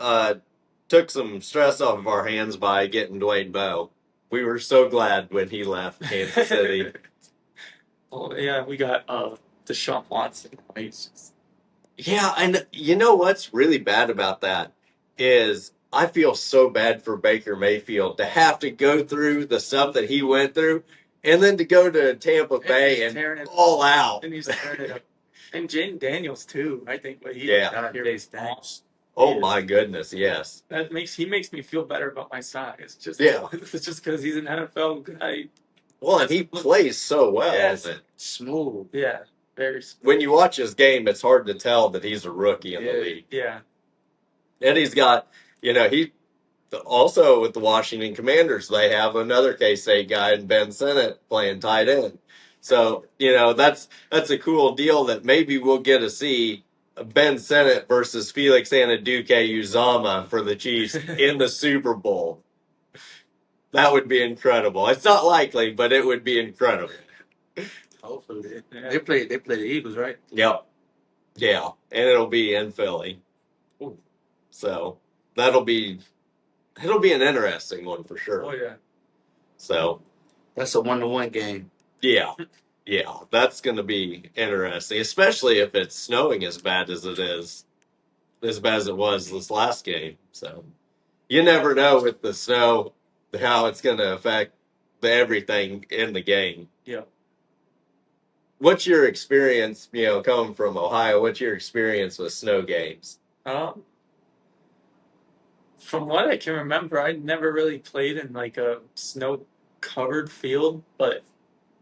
took some stress off of our hands by getting Dwayne Bowe. We were so glad when he left Kansas City. Well, yeah, we got Deshaun Watson. He's just, Yeah, and you know what's really bad about that is I feel so bad for Baker Mayfield to have to go through the stuff that he went through and then to go to Tampa Bay he's and tearing it all out. and he's tearing it up. And Jaden Daniels too. I think what he Yeah. got here is false. Oh my goodness, yes. He makes me feel better about my size. Just Yeah. It's just because he's an NFL guy. Well, and he plays so well. Yes. That Smooth. Yeah, very smooth. when you watch his game, it's hard to tell that he's a rookie in the Yeah. league. Yeah, And he's got, he also with the Washington Commanders, they have another K-State guy in Ben Sinnott playing tight end. So, that's a cool deal that maybe we'll get to see Ben Sinnott versus Felix Anaduke Uzama for the Chiefs in the Super Bowl. That would be incredible. It's not likely, but it would be incredible. Hopefully. Yeah. They play the Eagles, right? Yep. Yeah. And it'll be in Philly. Ooh. So it'll be an interesting one for sure. Oh yeah. So That's a 1-1 game. yeah. Yeah. That's gonna be interesting, especially if it's snowing as bad as it is. As bad as it was this last game. So you never know with the snow how it's gonna affect everything in the game. Yeah. What's your experience, coming from Ohio? What's your experience with snow games? From what I can remember, I never really played in like a snow-covered field, but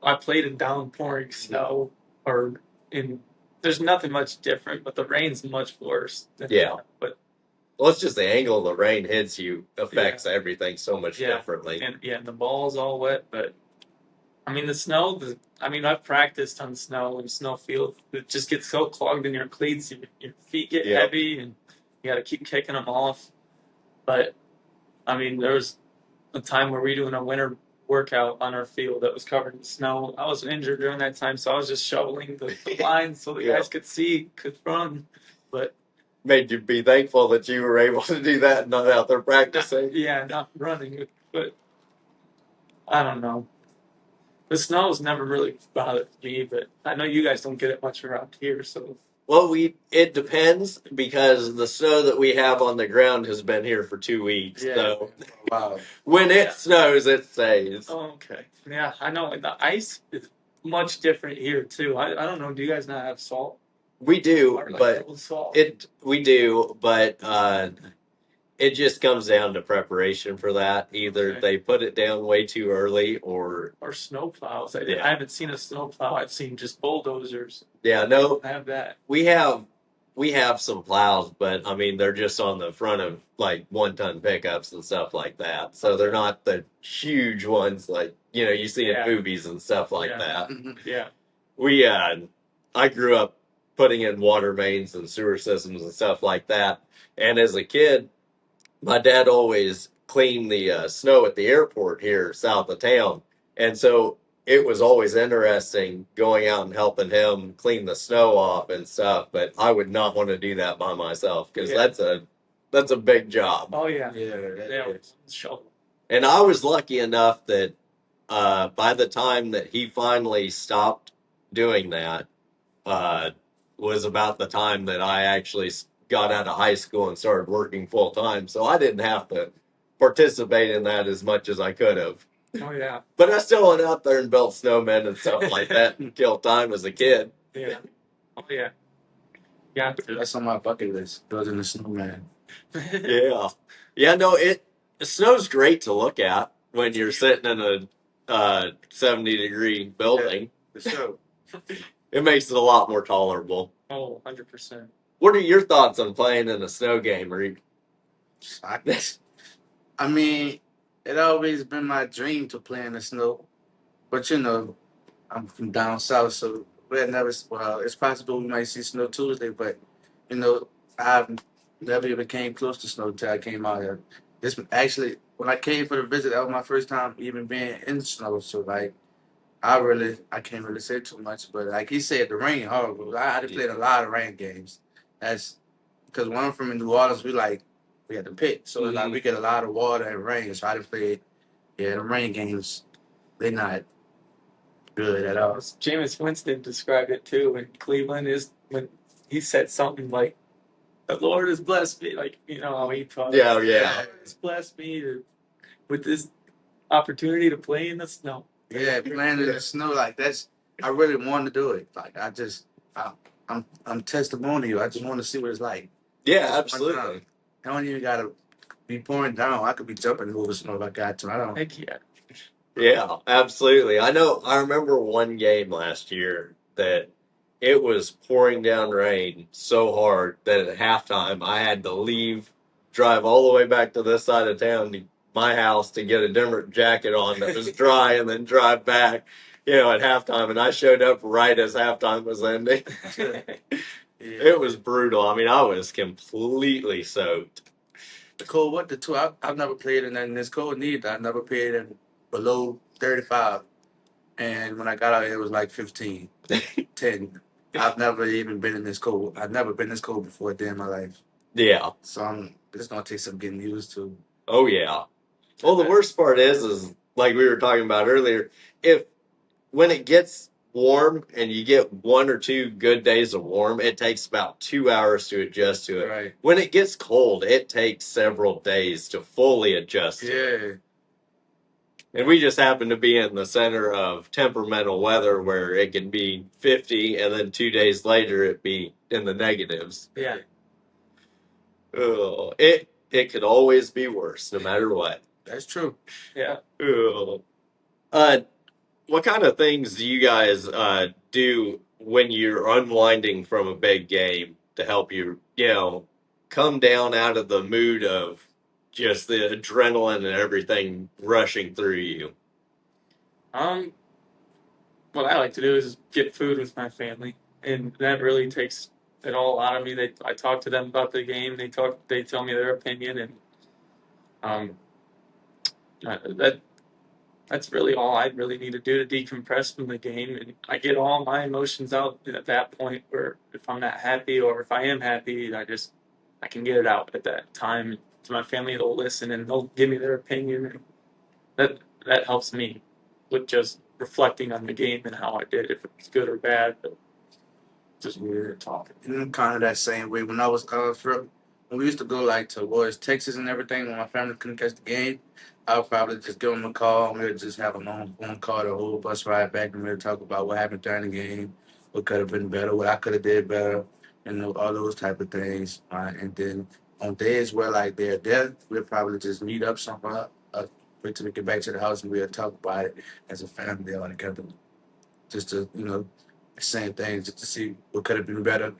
I played in downpouring snow or in. There's nothing much different, but the rain's much worse. Yeah. But Well, it's just the angle the rain hits you affects everything so much differently. And the ball's all wet, but I mean the snow. I've practiced on snow and snow field. It just gets so clogged in your cleats, your feet get heavy, and you got to keep kicking them off. But I mean, there was a time where we were doing a winter workout on our field that was covered in snow. I was injured during that time, so I was just shoveling the lines so the guys could run. But made you be thankful that you were able to do that and not out there practicing. Not running. But I don't know. The snow's never really bothered me, but I know you guys don't get it much around here, so. Well, it depends because the snow that we have on the ground has been here for 2 weeks. Yeah. So Wow. when it snows, it stays. Oh, okay. Yeah, I know. The ice is much different here too. I don't know. Do you guys not have salt? We do, Or, like, but salt? we do, but it just comes down to preparation for that. Either they put it down way too early or snow plows. I haven't seen a snow plow. I've seen just bulldozers. Yeah, no. I have that. We have some plows, but I mean they're just on the front of like 1-ton pickups and stuff like that. So they're not the huge ones like you see in movies and stuff like that. Yeah. I grew up putting in water mains and sewer systems and stuff like that. And as a kid, my dad always cleaned the snow at the airport here south of town. And so it was always interesting going out and helping him clean the snow off and stuff. But I would not want to do that by myself because that's a big job. Oh, yeah. Yeah. Shovel. And I was lucky enough that by the time that he finally stopped doing that, was about the time that I actually got out of high school and started working full time. So I didn't have to participate in that as much as I could have. Oh, yeah. But I still went out there and built snowmen and stuff like that and killed time as a kid. Yeah. Oh, yeah. Yeah. That's on my bucket list. Building a snowman. Yeah. Yeah, no, snow's great to look at when you're sitting in a 70-degree building. So, It makes it a lot more tolerable. Oh, 100%. What are your thoughts on playing in a snow game? I mean, it always been my dream to play in the snow. But I'm from down south, so we had never. Well, it's possible we might see snow Tuesday, but I've never even came close to snow till I came out here. This actually, when I came for the visit, that was my first time even being in the snow. So like, I can't really say too much, but like he said, the rain horrible. I had to play a lot of rain games. That's because when I'm from New Orleans, we had to pick, so it's like we get a lot of water and rain. So I had to play. Yeah, the rain games, they're not good at all. Jameis Winston described it too in Cleveland. Is when he said something like, "The Lord has blessed me," like how he taught. Yeah. He's blessed me with this opportunity to play in the snow. Yeah, playing in the snow like that's. I really want to do it. Like I'm testimonial. I just want to see what it's like. Yeah, Just one absolutely. time. I don't even gotta be pouring down. I could be jumping over snow if I got to. I don't. Heck yeah. Yeah, absolutely. I remember one game last year that it was pouring down rain so hard that at halftime I had to leave, drive all the way back to this side of town to my house to get a different jacket on that was dry and then drive back, at halftime. And I showed up right as halftime was ending. It was brutal. I mean, I was completely soaked. The cold, what the two? I've never played in this cold neither. I never played in below 35. And when I got out here, it was like 15, 10. I've never even been in this cold. I've never been this cold before a day in my life. Yeah. So it's going to take some getting used to. Oh, yeah. Well, the worst part is like we were talking about earlier, if when it gets warm and you get 1 or 2 good days of warm, it takes about 2 hours to adjust to it. Right. When it gets cold, it takes several days to fully adjust to it. Yeah. And we just happen to be in the center of temperamental weather where it can be 50 and then 2 days later it be in the negatives. Yeah. Oh, it could always be worse, no matter what. That's true. Yeah. Oh. What kind of things do you guys do when you're unwinding from a big game to help you, come down out of the mood of just the adrenaline and everything rushing through you? What I like to do is get food with my family, and that really takes it all out of me. I talk to them about the game. They tell me their opinion, and um, that's really all I really need to do to decompress from the game. And I get all my emotions out at that point. Where if I'm not happy or if I am happy, I can get it out at that time. To my family, they'll listen and they'll give me their opinion, and that helps me with just reflecting on the game and how I did, if it was good or bad. But just weird talking. And I'm kind of that same way. When I was when we used to go like to Warriors, Texas and everything, when my family couldn't catch the game, I would probably just give them a call and we would just have a long phone call the whole bus ride back and we'd talk about what happened during the game, what could have been better, what I could have did better, all those type of things. And then on days where like they're there, we'll probably just meet up somewhere, wait till we get back to the house and we'll talk about it as a family all together. Just to, same thing, just to see what could have been better,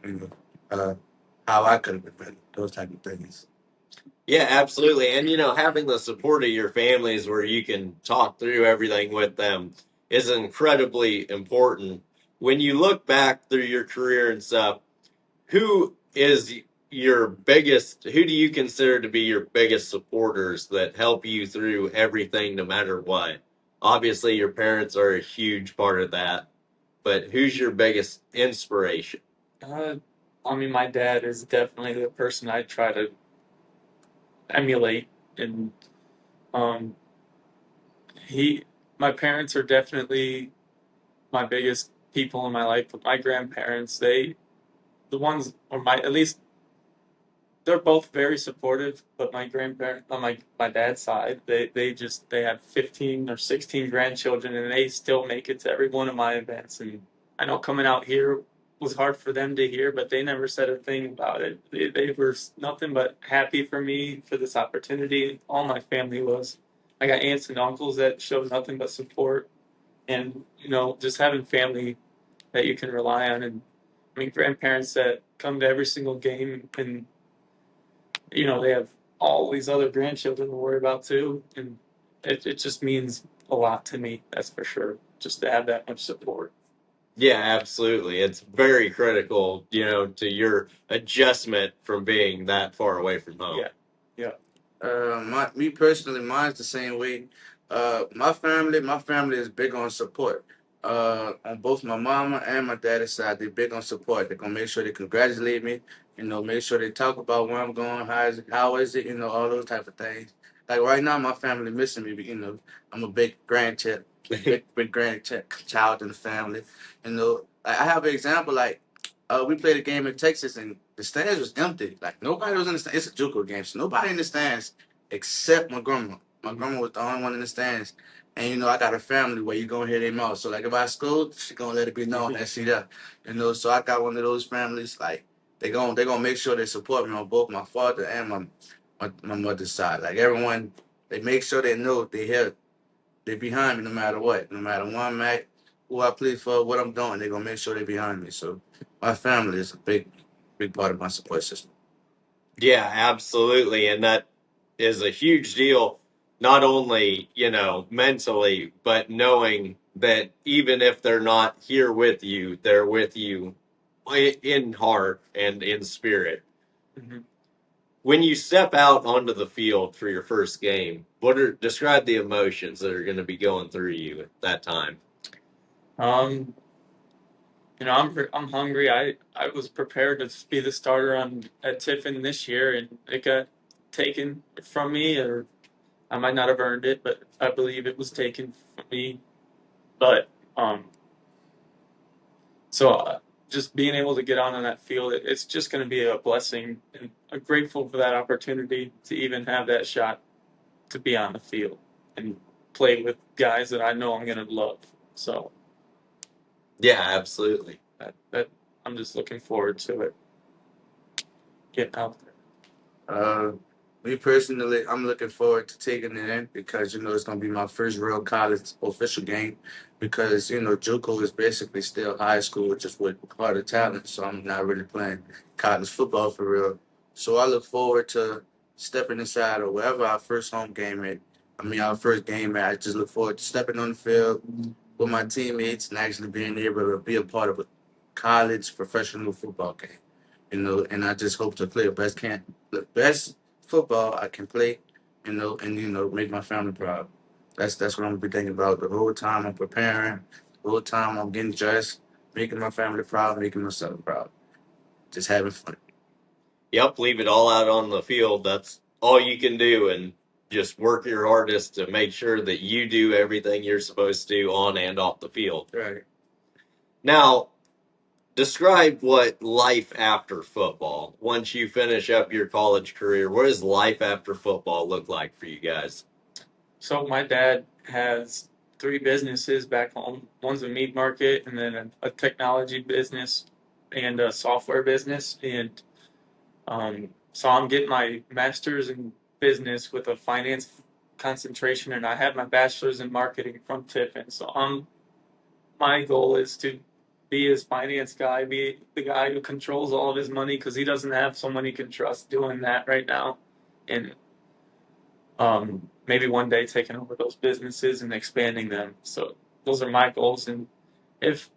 how I could have been better, those type of things. Yeah, absolutely. And, having the support of your families where you can talk through everything with them is incredibly important. When you look back through your career and stuff, who is who do you consider to be your biggest supporters that help you through everything no matter what? Obviously, your parents are a huge part of that, but who's your biggest inspiration? Uh, I mean, my dad is definitely the person I try to emulate, and um, my parents are definitely my biggest people in my life. But my grandparents, the ones, or at least they're both very supportive. But my grandparents on my dad's side, they have 15 or 16 grandchildren, and they still make it to every one of my events. And I know coming out here was hard for them to hear, but they never said a thing about it. They were nothing but happy for me for this opportunity. All my family was. I got aunts and uncles that showed nothing but support, and just having family that you can rely on. And I mean, grandparents that come to every single game, and they have all these other grandchildren to worry about too, and it just means a lot to me. That's for sure. Just to have that much support. Yeah, absolutely. It's very critical, to your adjustment from being that far away from home. Yeah. Yeah. Me personally, mine's the same way. My family is big on support. On both my mama and my daddy's side, they're big on support. They're gonna make sure they congratulate me. Make sure they talk about where I'm going, how is it, all those type of things. Like right now, my family missing me. But, I'm a big grandchild, big grandchild in the family. I have an example. Like, we played a game in Texas and the stands was empty. Like nobody was in the stands. It's a JUCO game, so nobody in the stands except my grandma. My grandma was the only one in the stands. And I got a family where you gonna hear their mouth. So like if I scold, she gonna let it be known that she there. So I got one of those families like they gonna make sure they support me on both my father and my mother's side. Like everyone, they make sure they know they behind me no matter what. No matter where I'm at, who I play for, what I'm doing, they gonna make sure they behind me. So my family is a big part of my support system. Yeah, absolutely. And that is a huge deal, not only, mentally, but knowing that even if they're not here with you, they're with you in heart and in spirit. Hmm. When you step out onto the field for your first game, describe the emotions that are going to be going through you at that time? Um, I'm hungry. I was prepared to be the starter on at Tiffin this year, and it got taken from me, or I might not have earned it, but I believe it was taken from me. But um, so just being able to get on that field, it's just going to be a blessing, and I'm grateful for that opportunity to even have that shot to be on the field and play with guys that I know I'm going to love. So Yeah, absolutely. that I'm just looking forward to it, getting out there. Uh, Me personally, I'm looking forward to taking it in because it's gonna be my first real college official game. Because JUCO is basically still high school, just with harder talent. So I'm not really playing college football for real. So I look forward to stepping inside or wherever our first home game at. I mean, our first game at. I just look forward to stepping on the field with my teammates and actually being able to be a part of a college professional football game. And I just hope to play the best football I can play, and make my family proud. That's what I'm gonna be thinking about the whole time I'm preparing, the whole time I'm getting dressed, making my family proud, making myself proud, just having fun. Yep, leave it all out on the field. That's all you can do, and just work your hardest to make sure that you do everything you're supposed to do on and off the field. Right. Now, describe what life after football, once you finish up your college career, what does life after football look like for you guys? So my dad has three businesses back home. One's a meat market, and then a technology business, and a software business. And so I'm getting my master's in business with a finance concentration, and I have my bachelor's in marketing from Tiffin. So my goal is to be his finance guy, be the guy who controls all of his money because he doesn't have someone he can trust doing that right now. And maybe one day taking over those businesses and expanding them. So those are my goals. And if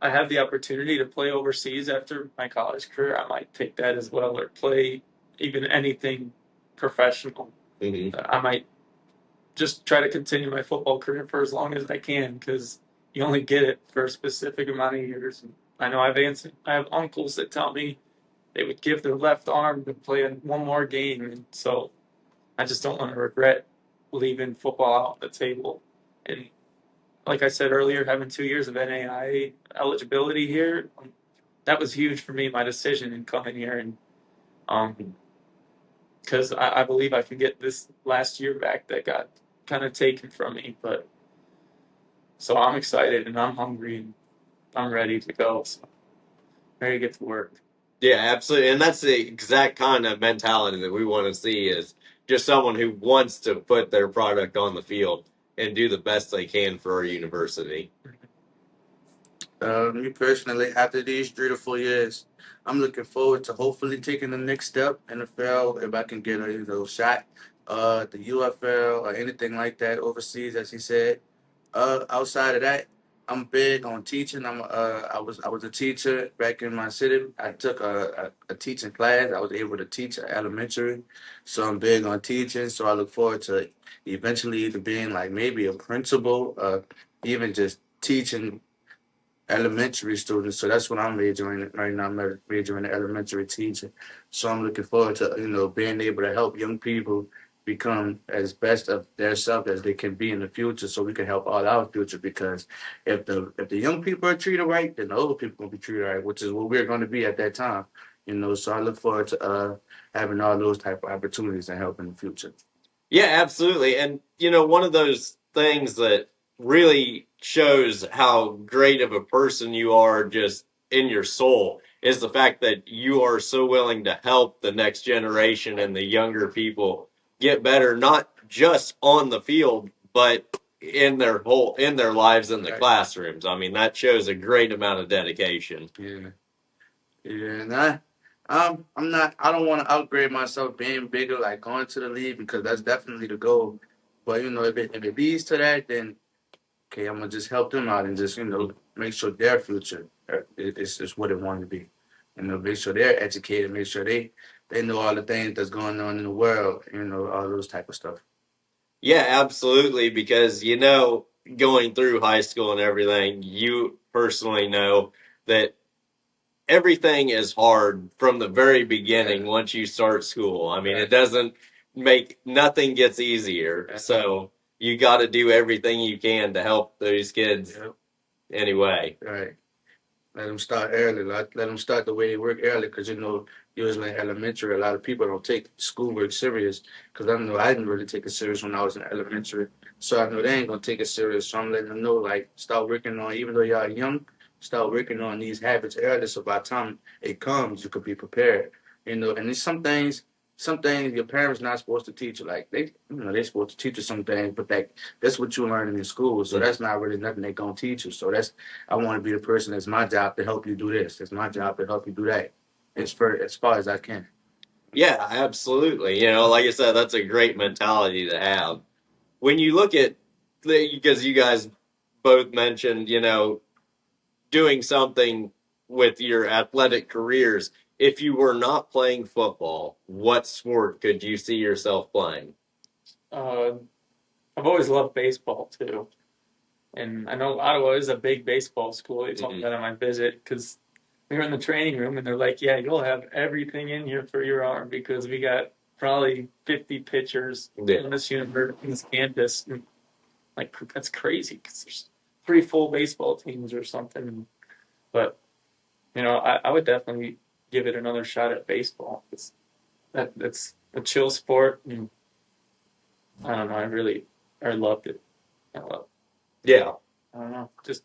I have the opportunity to play overseas after my college career, I might take that as well, or play even anything professional. Mm-hmm. I might just try to continue my football career for as long as I can because you only get it for a specific amount of years. I know I have uncles that tell me they would give their left arm to play one more game, and so I just don't want to regret leaving football out on the table. And like I said earlier, having 2 years of NAIA eligibility here, that was huge for me. My decision in coming here, and because I believe I can get this last year back that got kind of taken from me. But so I'm excited and I'm hungry and I'm ready to go. So ready to get to work. Yeah, absolutely. And that's the exact kind of mentality that we want to see is just someone who wants to put their product on the field and do the best they can for our university. Me personally, after these 3 to 4 years, I'm looking forward to hopefully taking the next step in the NFL if I can get a shot, the UFL or anything like that overseas, as he said. Outside of that, I'm big on teaching. I was a teacher back in my city. I took a teaching class. I was able to teach elementary, so I'm big on teaching. So I look forward to eventually either being like maybe a principal, even just teaching elementary students. So that's what I'm majoring in right now. I'm majoring in elementary teaching. So I'm looking forward to, being able to help young people become as best of their self as they can be in the future so we can help all our future, because if the young people are treated right, then the older people gonna be treated right, which is what we're gonna be at that time. So I look forward to having all those type of opportunities and help in the future. Yeah, absolutely. And, one of those things that really shows how great of a person you are just in your soul is the fact that you are so willing to help the next generation and the younger people get better, not just on the field, but in their lives in the Right. classrooms. I mean, that shows a great amount of dedication. Yeah. Yeah, and I'm not. I don't want to upgrade myself being bigger, like going to the league, because that's definitely the goal. But if it leads to that, then okay, I'm gonna just help them out and just make sure their future is what it want to be. Make sure they're educated, make sure they know all the things that's going on in the world. All those type of stuff. Yeah, absolutely. Because, going through high school and everything, you personally know that everything is hard from the very beginning Yeah. once you start school. I mean, Right. it doesn't nothing gets easier. Right. So you got to do everything you can to help those kids Yep. anyway. Right. Let them start early. Let them start the way they work early, because usually in elementary, a lot of people don't take schoolwork serious. Because I know I didn't really take it serious when I was in elementary, so I know they ain't gonna take it serious. So I'm letting them know, like, start working on, even though y'all young, start working on these habits early, so by the time it comes, you could be prepared. And there's some things your parents not supposed to teach you. Like they're supposed to teach you some things, but that's what you learn in school. So that's not really nothing they gonna teach you. So I want to be the person. It's my job to help you do this. It's my job to help you do that. As far as I can. Yeah, absolutely. Like I said, that's a great mentality to have. When you look at because you guys both mentioned, doing something with your athletic careers. If you were not playing football, what sport could you see yourself playing? Uh, I've always loved baseball too, and I know Ottawa is a big baseball school. They told me that on my visit because we were in the training room and they're like, "Yeah, you'll have everything in here for your arm because we got probably 50 pitchers Yeah. in this campus." And, like that's crazy because there's 3 full baseball teams or something. But I would definitely give it another shot at baseball. That's a chill sport, and I don't know. I loved it. Yeah. I don't know, just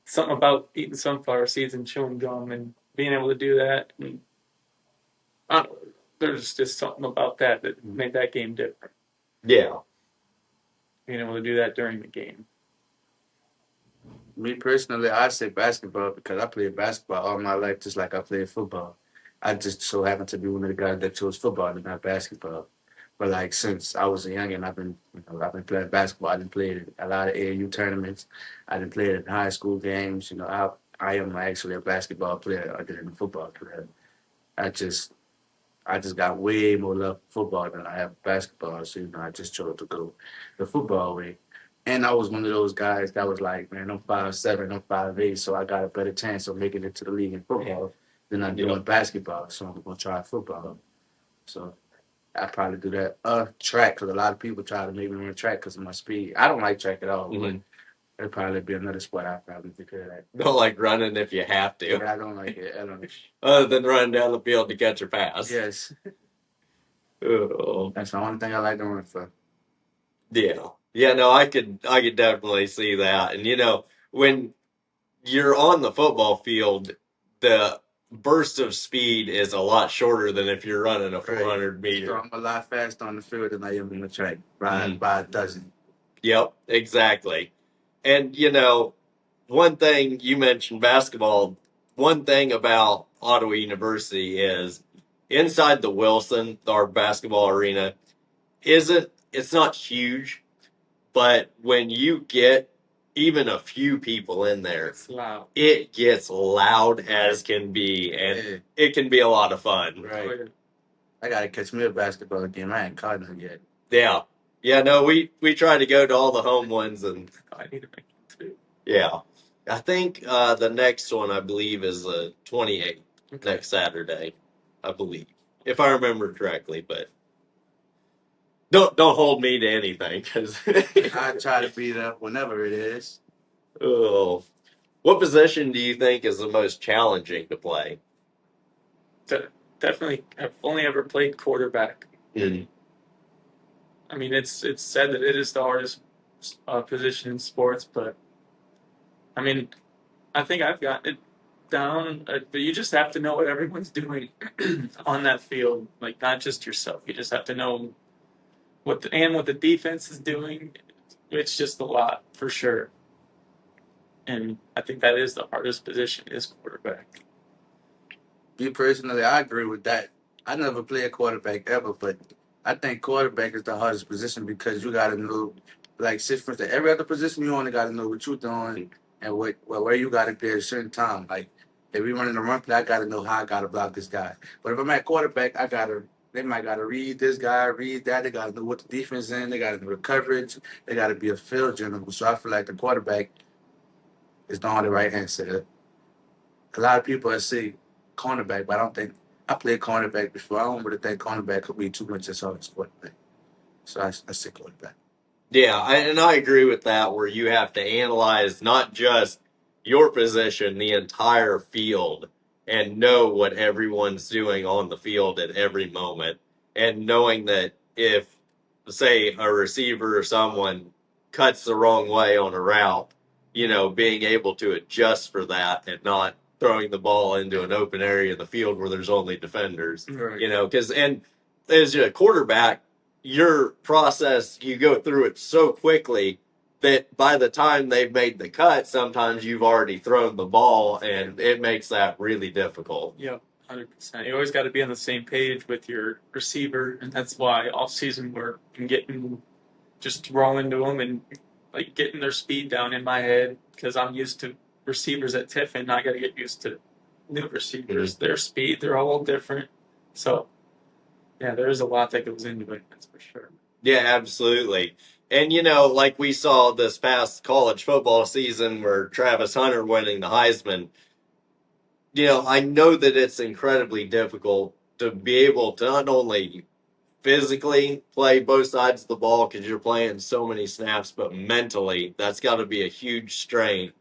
something about eating sunflower seeds and chewing gum and being able to do that. And I don't know, there's just something about that made that game different. Yeah. Being able to do that during the game. Me personally, I say basketball because I played basketball all my life, just like I played football. I just so happen to be one of the guys that chose football and not basketball. But like since I was a youngin', I've been playing basketball. I didn't play a lot of AAU tournaments. I didn't play it in high school games. I am actually a basketball player other than a football player. I just I just got way more love for football than I have basketball. So, I just chose to go the football way. And I was one of those guys that was like, man, I'm 5'7", I'm 5'8", so I got a better chance of making it to the league in football than I do in basketball. So I'm gonna try football. So I probably do that. Track, because a lot of people try to make me run track because of my speed. I don't like track at all. But it'd probably be another sport I probably take care of that. Don't like running if you have to. Yeah, I don't like it. I don't. Other than running down the field to catch your pass. Yes, Oh. that's the only thing I like to run for. Yeah. Yeah, no, I could definitely see that. And when you're on the football field, the burst of speed is a lot shorter than if you're running a 400 So meter. I'm a lot faster on the field than I am in the track by a dozen. Yep, exactly. And one thing you mentioned basketball, one thing about Ottawa University is inside the Wilson, our basketball arena, it's not huge, but when you get even a few people in there, It's loud. it gets loud as can be, and Yeah. it can be a lot of fun. Right. Oh, yeah. I gotta catch me a basketball game. I ain't caught none yet. Yeah. Yeah, no, we try to go to all the home ones, and I need to make it too. yeah. I think the next one, I believe, is the 28th, Okay. next Saturday, I believe, if I remember correctly. But don't hold me to anything, because I try to beat up whenever it is. oh, what position do you think is the most challenging to play? Definitely, I've only ever played quarterback. Mm. I mean, it's said that it is the hardest position in sports, but I mean, I think I've gotten it down. But you just have to know what everyone's doing on that field, like not just yourself. You just have to know what the defense is doing. It's just a lot for sure, and I think that is the hardest position is quarterback. Me personally, I agree with that. I never played a quarterback ever, but I think quarterback is the hardest position because you gotta know, like, say for instance, every other position you only gotta know what you're doing and where you gotta be at a certain time. Like, if we running a run play, I gotta know how I gotta block this guy. But if I'm at quarterback, they might gotta read this guy, read that. They gotta know what the defense is in. They gotta know the coverage. They gotta be a field general. So I feel like the quarterback is the only right answer. A lot of people say cornerback, but I don't think I played cornerback before. I don't really think cornerback could be too much as hard as quarterback. So I say quarterback. Yeah, and I agree with that, where you have to analyze not just your position, the entire field, and know what everyone's doing on the field at every moment. And knowing that if, say, a receiver or someone cuts the wrong way on a route, being able to adjust for that and not throwing the ball into an open area of the field where there's only defenders, Right. because, and as a quarterback, your process, you go through it so quickly that by the time they've made the cut, sometimes you've already thrown the ball, and it makes that really difficult. Yep, 100%. You always got to be on the same page with your receiver, and that's why off season we're getting just throwing to them and like getting their speed down in my head because I'm used to receivers at Tiffin. I got to get used to new receivers, their speed. They're all different. So yeah, there is a lot that goes into it. That's for sure. Yeah, absolutely. And, like we saw this past college football season where Travis Hunter winning the Heisman, I know that it's incredibly difficult to be able to not only physically play both sides of the ball because you're playing so many snaps, but mentally, that's got to be a huge strain.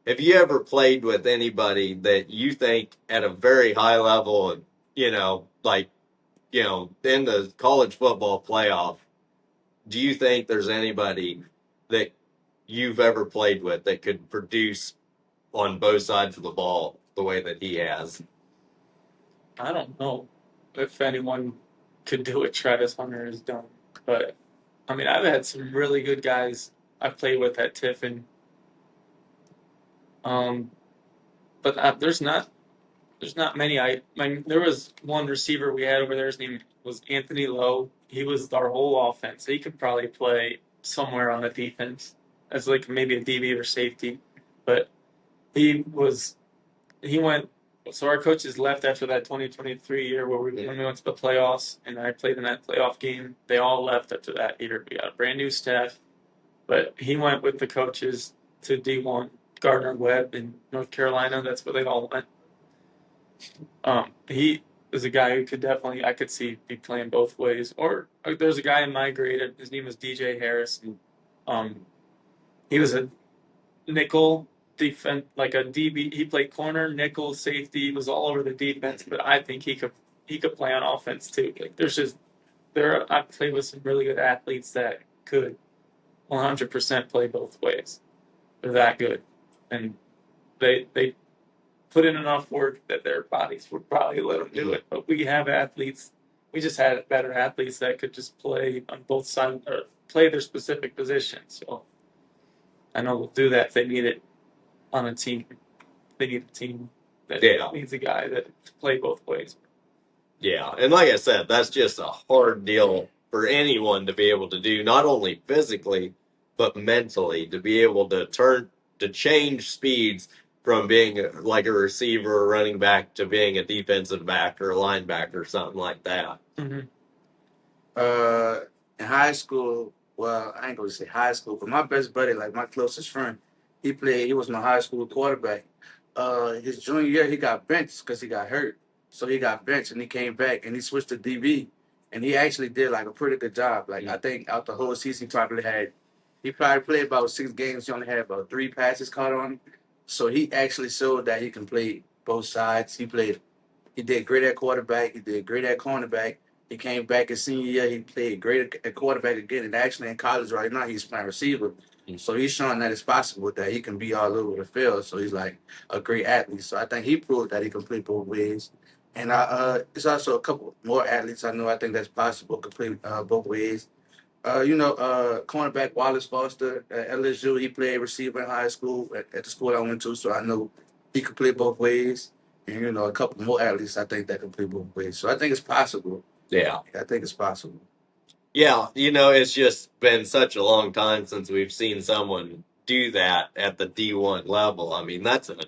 Have you ever played with anybody that you think at a very high level, and, like, in the college football playoff, do you think there's anybody that you've ever played with that could produce on both sides of the ball the way that he has? I don't know if anyone could do what Travis Hunter has done, but I mean, I've had some really good guys I've played with at Tiffin. Um, but there's not many. I mean, there was one receiver we had over there. His name was Anthony Lowe. He was our whole offense. He could probably play somewhere on the defense as like maybe a DB or safety, but he was he went. So our coaches left after that 2023 year where when we went to the playoffs, and I played in that playoff game. They all left after that year. We got a brand new staff, but he went with the coaches to D1 Gardner Webb in North Carolina. That's where they all went. He is a guy who could definitely I could see be playing both ways. Or there's a guy in my grade. His name was DJ Harris, and he was a nickel defense, like a DB. He played corner, nickel, safety. He was all over the defense, but I think he could play on offense too. Like I've played with some really good athletes that could 100% play both ways. They're that good, and they put in enough work that their bodies would probably let them do it. But we have athletes. We just had better athletes that could just play on both sides or play their specific position. So I know we'll do that if they need it on a team. They need a team that needs a guy that to play both ways. Yeah, and like I said, that's just a hard deal for anyone to be able to do, not only physically, but mentally to be able to change speeds from being like a receiver or running back to being a defensive back or a linebacker or something like that. Mm-hmm. In high school, well, I ain't gonna say high school, but my best buddy, like my closest friend, he was my high school quarterback. His junior year, he got benched because he got hurt. So he got benched and he came back and he switched to DB. And he actually did like a pretty good job. Like I think out the whole season, he probably played about 6 games. He only had about 3 passes caught on him. So he actually showed that he can play both sides. He did great at quarterback. He did great at cornerback. He came back his senior year. He played great at quarterback again. And actually in college right now, he's playing receiver. So he's showing that it's possible that he can be all over the field. So he's like a great athlete. So I think he proved that he can play both ways. And it's also a couple more athletes I know. I think that's possible to play both ways. Cornerback Wallace Foster at LSU. He played receiver in high school at the school I went to. So I know he could play both ways. And a couple more athletes I think that can play both ways. So I think it's possible. Yeah. I think it's possible. Yeah, it's just been such a long time since we've seen someone do that at the D1 level. I mean, that's an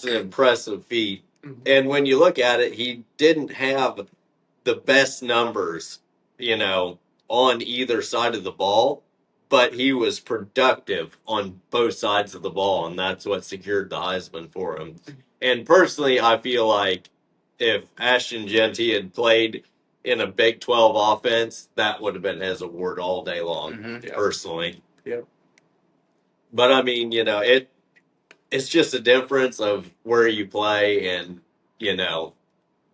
impressive feat. Mm-hmm. And when you look at it, he didn't have the best numbers, on either side of the ball, but he was productive on both sides of the ball, and that's what secured the Heisman for him. And personally, I feel like if Ashton Genty had played in a Big 12 offense, that would have been his award all day long, personally. Yeah. But I mean, it's just a difference of where you play and,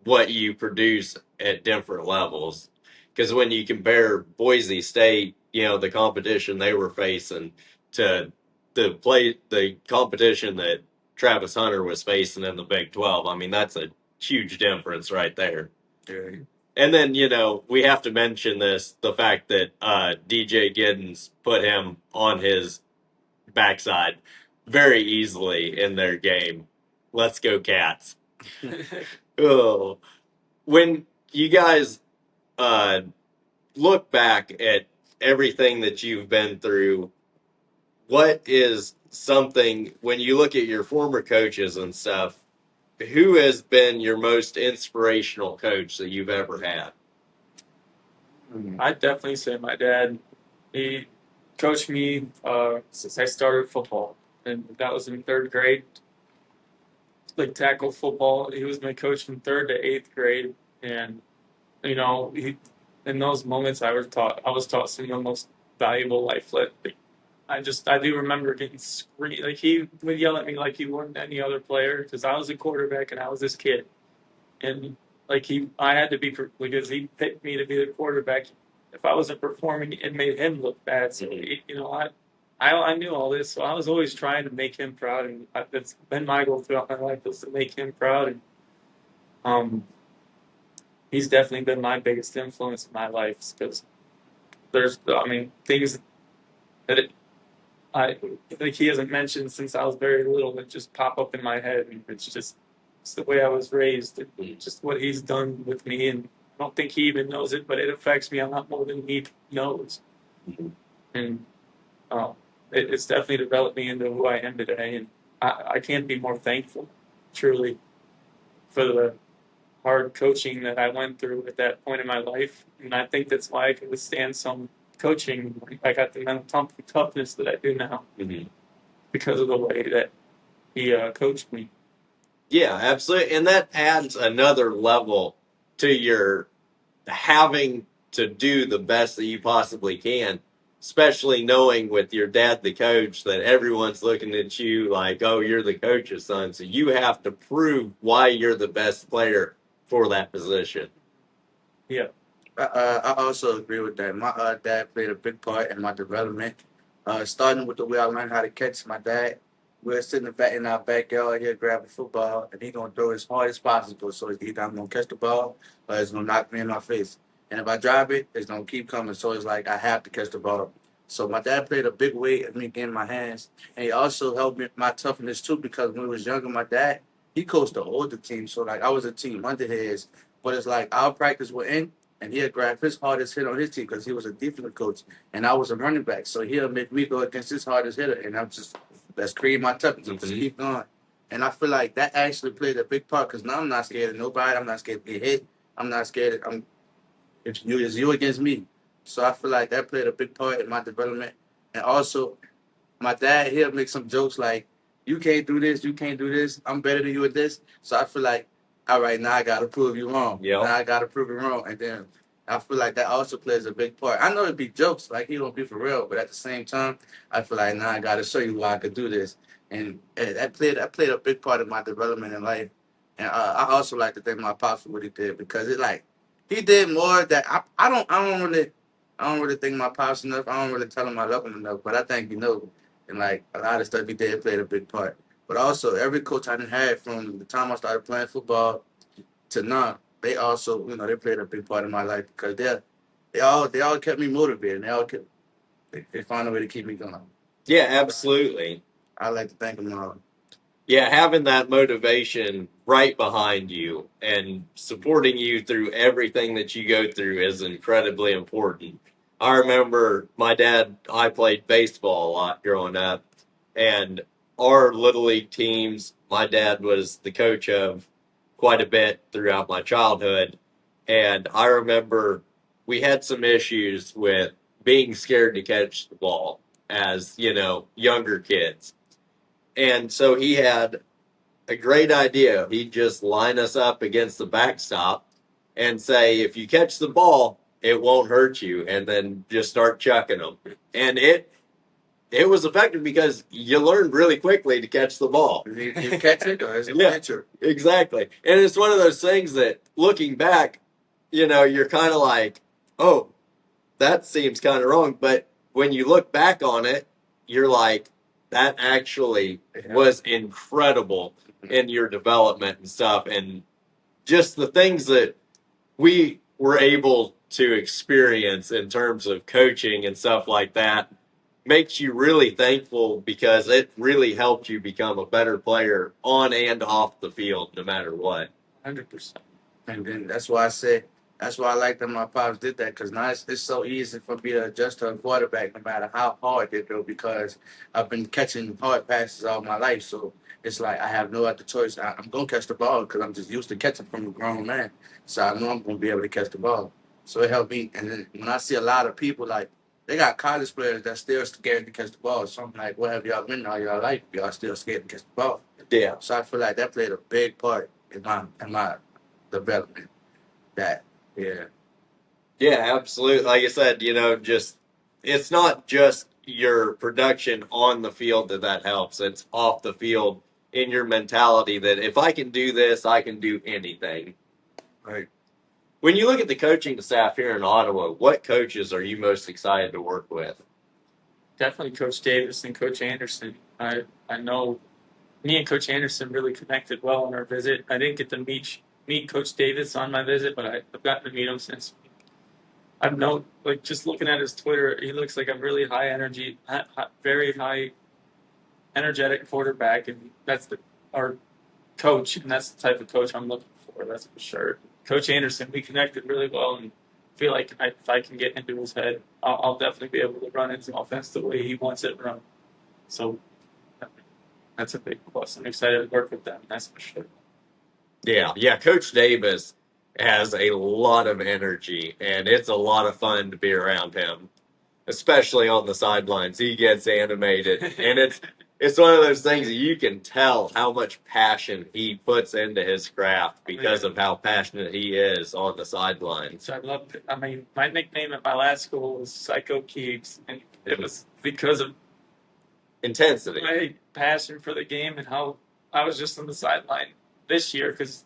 what you produce at different levels. Because when you compare Boise State, the competition they were facing to the competition that Travis Hunter was facing in the Big 12, I mean, that's a huge difference right there. Yeah. And then, we have to mention the fact that DJ Giddens put him on his backside very easily in their game. Let's go, Cats. Oh. When you guys look back at everything that you've been through, what is something, when you look at your former coaches and stuff, who has been your most inspirational coach that you've ever had? I'd definitely say my dad. He coached me since I started football, and that was in 3rd grade. Like tackle football, he was my coach from 3rd to 8th grade, and in those moments I was taught some of the most valuable life lessons. I do remember getting screamed, like he would yell at me like he wasn't any other player because I was a quarterback and I was this kid, and like I had to be because he picked me to be the quarterback. If I wasn't performing, it made him look bad. So I knew all this, so I was always trying to make him proud, and that's been my goal throughout my life, was to make him proud. And he's definitely been my biggest influence in my life because things that he hasn't mentioned since I was very little that just pop up in my head, and it's the way I was raised, and just what he's done with me, and I don't think he even knows it, but it affects me a lot more than he knows. And it's definitely developed me into who I am today, and I can't be more thankful, truly, for the hard coaching that I went through at that point in my life, and I think that's why I can withstand some coaching. I got the mental toughness that I do now because of the way that he coached me. Yeah, absolutely. And that adds another level to your having to do the best that you possibly can, especially knowing with your dad, the coach, that everyone's looking at you like, oh, you're the coach's son. So you have to prove why you're the best player for that position. Yeah. I also agree with that. My dad played a big part in my development. Starting with the way I learned how to catch. My dad, we were sitting in our backyard here grabbing football, and he gonna throw as hard as possible. So either I'm gonna catch the ball or it's gonna knock me in my face. And if I drop it, it's gonna keep coming. So it's like I have to catch the ball. So my dad played a big weight in me getting my hands, and he also helped me my toughness too. Because when we was younger, my dad he coached the older team, so like I was a team under his. But it's like our practice would end, and he'll grab his hardest hit on his team because he was a defensive coach, and I was a running back. So he'll make me go against his hardest hitter, and I'm just let's create my toughness and just keep going. And I feel like that actually played a big part because now I'm not scared of nobody. I'm not scared to get hit. I'm not scared. It's you against me. So I feel like that played a big part in my development. And also, my dad, he'll make some jokes like, you can't do this, you can't do this, I'm better than you at this. So I feel like, all right, now I got to prove you wrong. Yep. Now I got to prove you wrong. And then I feel like that also plays a big part. I know it'd be jokes, like he don't be for real, but at the same time, I feel like now I got to show you why I could do this. And that played a big part of my development in life. And I also like to thank my pops for what he did because he did more that I don't really think my pops enough. I don't really tell him I love him enough, but I think and like a lot of stuff he did played a big part. But also every coach I done had from the time I started playing football to now, they also, they played a big part in my life because they all kept me motivated. They found a way to keep me going. Yeah, absolutely. I like to thank them all. Yeah, having that motivation right behind you and supporting you through everything that you go through is incredibly important. I remember I played baseball a lot growing up, and our little league teams, my dad was the coach of quite a bit throughout my childhood. And I remember we had some issues with being scared to catch the ball as, younger kids. And so he had a great idea. He'd just line us up against the backstop and say, if you catch the ball, it won't hurt you, and then just start chucking them. And it was effective because you learned really quickly to catch the ball. You catch it, or is it Yeah, pitcher? exactly. And it's one of those things that looking back, you're kind of like, oh, that seems kind of wrong. But when you look back on it, you're like, that actually was incredible in your development and stuff. And just the things that we were able to experience in terms of coaching and stuff like that makes you really thankful because it really helped you become a better player on and off the field, no matter what. 100%. And then that's why I like that my pops did that because now it's so easy for me to adjust to a quarterback no matter how hard they throw because I've been catching hard passes all my life. So it's like I have no other choice. I'm going to catch the ball because I'm just used to catching from a grown man. So I know I'm going to be able to catch the ball. So it helped me. And then when I see a lot of people, like, they got college players that still scared to catch the ball. So I'm like, what have y'all been all your life? Y'all still scared to catch the ball. Yeah. So I feel like that played a big part in my development. Yeah. Yeah, absolutely. Like I said, just it's not just your production on the field that helps. It's off the field in your mentality that if I can do this, I can do anything. Right. When you look at the coaching staff here in Ottawa, what coaches are you most excited to work with? Definitely Coach Davis and Coach Anderson. I know me and Coach Anderson really connected well on our visit. I didn't get to meet Coach Davis on my visit, but I've gotten to meet him since. I've known, like, just looking at his Twitter, he looks like a really high energy, very high energetic quarterback, and that's our coach, and that's the type of coach I'm looking for. That's for sure. Coach Anderson, we connected really well, and feel like if I can get into his head, I'll definitely be able to run his offense the way he wants it run. So that's a big plus. I'm excited to work with them. That's for sure. Yeah. Coach Davis has a lot of energy, and it's a lot of fun to be around him, especially on the sidelines. He gets animated, and it's one of those things that you can tell how much passion he puts into his craft because of how passionate he is on the sidelines. So my nickname at my last school was Psycho Keegs, and it was because of Intensity. my passion for the game and how I was just on the sideline this year because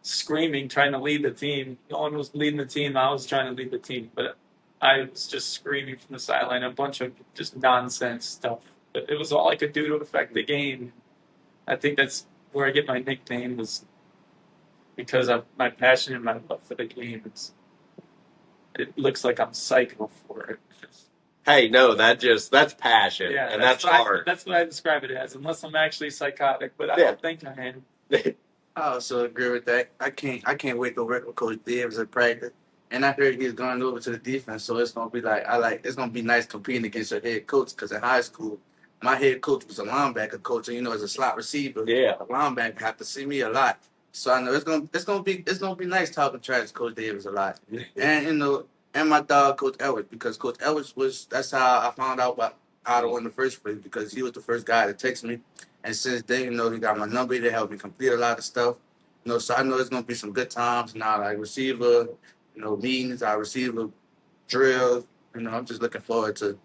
screaming, trying to lead the team. No one was leading the team. I was trying to lead the team, but I was just screaming from the sideline, a bunch of just nonsense stuff. But it was all I could do to affect the game. I think that's where I get my nickname was because of my passion and my love for the game. It looks like I'm psycho for it. Hey, no, that's passion, Yeah, and that's hard. That's what I describe it as, unless I'm actually psychotic, but I Yeah. don't think I am. I also agree with that. I can't wait to work with Coach Davis at practice. And I heard he's going over to the defense, so it's gonna be like it's gonna be nice competing against your head coach. Because in high school, my head coach was a linebacker coach, and as a slot receiver, Yeah. a linebacker have to see me a lot. So I know it's gonna be nice talking trash to Coach Davis a lot, and and my dog Coach Ellis, because Coach Ellis that's how I found out about Ottawa in the first place, because he was the first guy to text me, and since then he got my number to help me complete a lot of stuff. So I know it's gonna be some good times now, like receiver, meetings, I receiver drills. I'm just looking forward to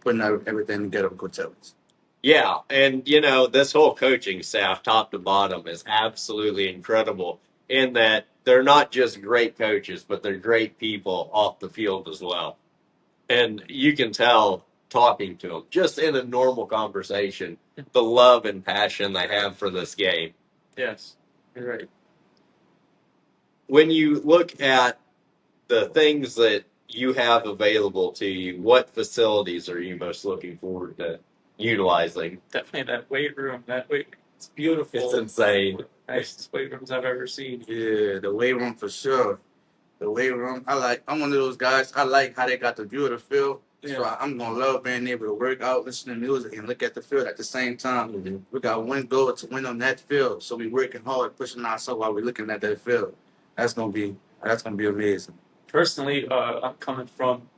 putting everything together with Coach Ellis. Yeah, and this whole coaching staff, top to bottom, is absolutely incredible in that they're not just great coaches, but they're great people off the field as well. And you can tell talking to them, just in a normal conversation, the love and passion they have for this game. Yes, you're right. When you look at the things that you have available to you, what facilities are you most looking forward to utilizing? Definitely that weight room. It's beautiful. It's insane. Nicest weight rooms I've ever seen. Yeah, the weight room for sure. The weight room, I'm one of those guys. I like how they got the view of the field. So Yeah. I'm gonna love being able to work out, listen to music, and look at the field at the same time. We got one goal to win on that field, so we working hard, pushing ourselves while we're looking at that field. That's gonna be amazing. Personally, I'm coming from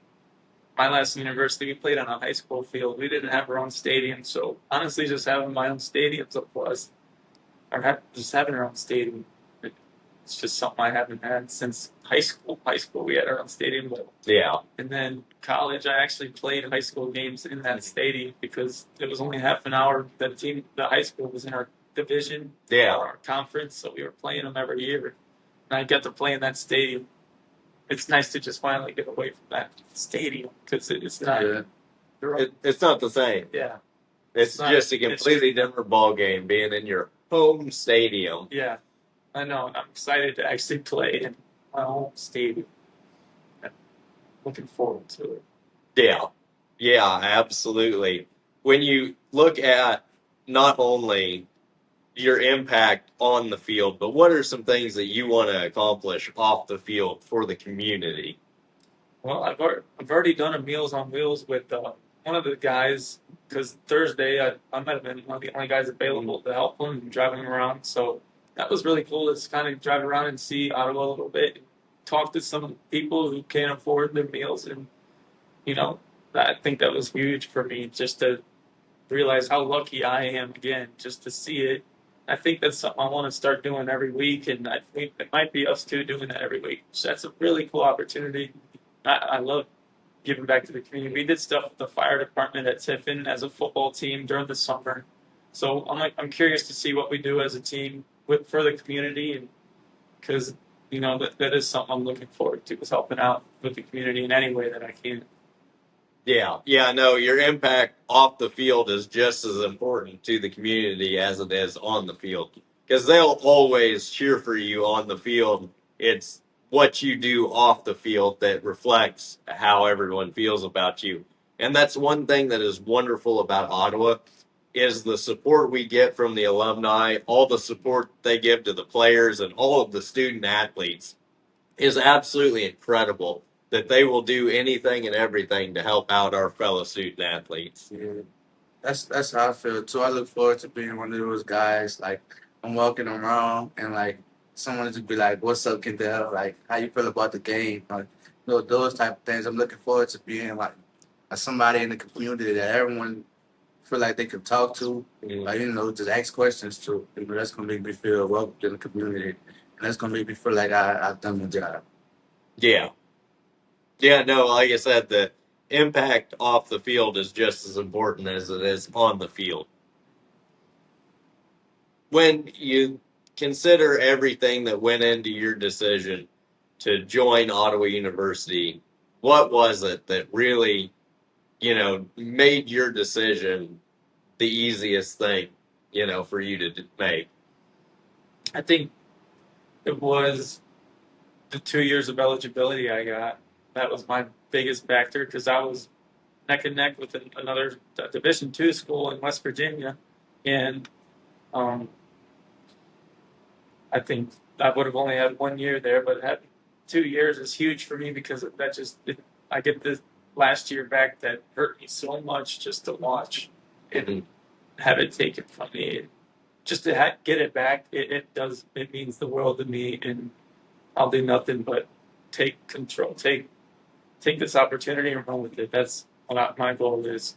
my last university. We played on a high school field. We didn't have our own stadium, so honestly, just having my own stadium's a plus. Just having our own stadium, it's just something I haven't had since high school. High school, we had our own stadium, Yeah. and then college, I actually played high school games in that stadium because it was only half an hour. The high school was in our division, Yeah. or our conference, so we were playing them every year, and I got to play in that stadium. It's nice to just finally get away from that stadium because it's not. Yeah. It's not the same. Yeah. It's not- just a completely different ball game being in your home stadium. Yeah, I know. And I'm excited to actually play in my home stadium. I'm looking forward to it. Yeah. Yeah, absolutely. When you look at not only your impact on the field, but what are some things that you want to accomplish off the field for the community? Well, I've already done a Meals on Wheels with one of the guys because Thursday I might have been one of the only guys available to help him driving around. So that was really cool. Just kind of drive around and see Ottawa a little bit, talk to some people who can't afford their meals, and I think that was huge for me just to realize how lucky I am again, just to see it. I think that's something I want to start doing every week, and I think it might be us too doing that every week. So that's a really cool opportunity. I love giving back to the community. We did stuff with the fire department at Tiffin as a football team during the summer. So I'm curious to see what we do as a team for the community, and because that is something I'm looking forward to, is helping out with the community in any way that I can. Yeah, no, your impact off the field is just as important to the community as it is on the field because they'll always cheer for you on the field. It's what you do off the field that reflects how everyone feels about you. And that's one thing that is wonderful about Ottawa is the support we get from the alumni, all the support they give to the players and all of the student athletes is absolutely incredible that they will do anything and everything to help out our fellow student athletes. Yeah. That's how I feel too. I look forward to being one of those guys. Like I'm walking around and like someone just be like, "What's up, Kendell? Like, how you feel about the game?" Like, those type of things. I'm looking forward to being like somebody in the community that everyone feel like they can talk to. Like, just ask questions to. That's gonna make me feel welcome in the community, and that's gonna make me feel like I've done my job. Yeah. Yeah, no, like I said, the impact off the field is just as important as it is on the field. When you consider everything that went into your decision to join Ottawa University, what was it that really, made your decision the easiest thing, for you to make? I think it was the 2 years of eligibility I got. That was my biggest factor because I was neck and neck with another Division II school in West Virginia, and I think I would have only had 1 year there, but had 2 years is huge for me because I get this last year back that hurt me so much just to watch and have it taken from me. Just to get it back, it means the world to me, and I'll do nothing but take control, take this opportunity and run with it. That's what my goal is,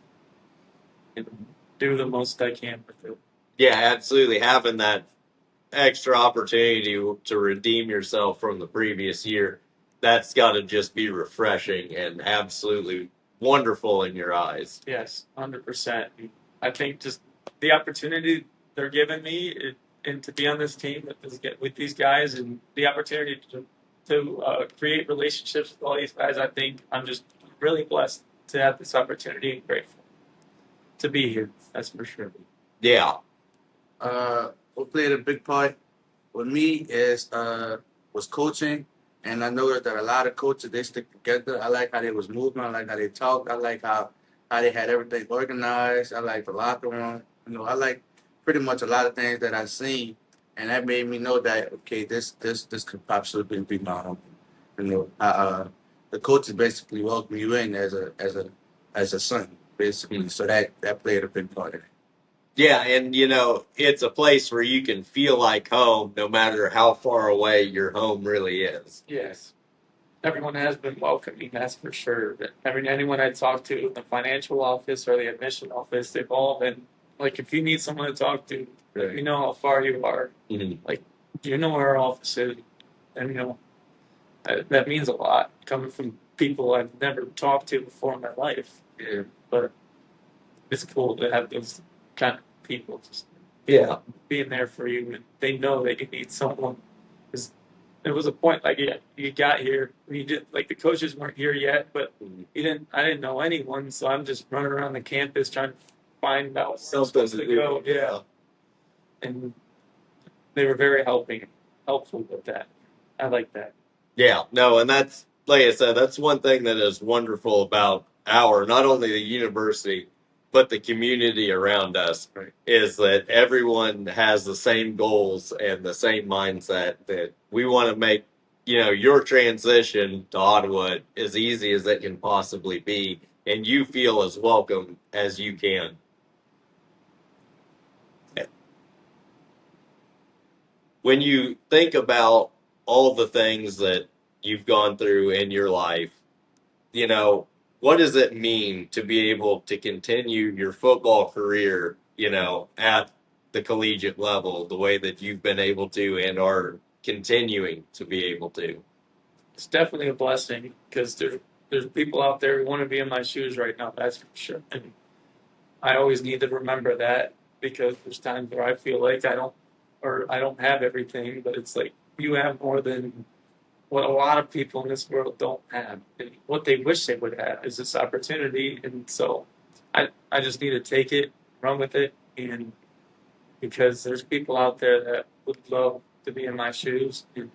and do the most I can with it. Yeah, absolutely. Having that extra opportunity to redeem yourself from the previous year, that's got to just be refreshing and absolutely wonderful in your eyes. Yes, 100%. I think just the opportunity they're giving me and to be on this team with these guys and the opportunity to create relationships with all these guys, I think I'm just really blessed to have this opportunity and grateful to be here. That's for sure. Yeah. What played a big part with me was coaching, and I noticed that a lot of coaches they stick together. I like how they was moving. I like how they talked. I like how they had everything organized. I like the locker room. I like pretty much a lot of things that I seen, and that made me know that okay, this could possibly be my home. The coaches basically welcome you in as a son, basically. So that played a big part in it. Yeah, and it's a place where you can feel like home no matter how far away your home really is. Yes. Everyone has been welcoming, that's for sure. Anyone I talk to in the financial office or the admission office, they've all been like, if you need someone to talk to, Right. you know how far you are. Mm-hmm. Like, you know where our office is, and that means a lot coming from people I've never talked to before in my life. Yeah. But it's cool to have those kind of people just being there for you, and they know that you need someone. There was a point like you got here, you did like the coaches weren't here yet, but I didn't know anyone, so I'm just running around the campus trying to find out Something to go. Yeah, and they were very helpful with that. I like that. Yeah, no, and that's like I said, that's one thing that is wonderful about not only the university, but the community around us, Right. is that everyone has the same goals and the same mindset that we want to make, your transition to Ottawa as easy as it can possibly be, and you feel as welcome as you can. When you think about all the things that you've gone through in your life, what does it mean to be able to continue your football career, at the collegiate level, the way that you've been able to and are continuing to be able to? It's definitely a blessing because there's people out there who want to be in my shoes right now. That's for sure. And I always need to remember that because there's times where I feel like I don't have everything, but it's like you have more than what a lot of people in this world don't have. And what they wish they would have is this opportunity. And so I just need to take it, run with it, and because there's people out there that would love to be in my shoes. And,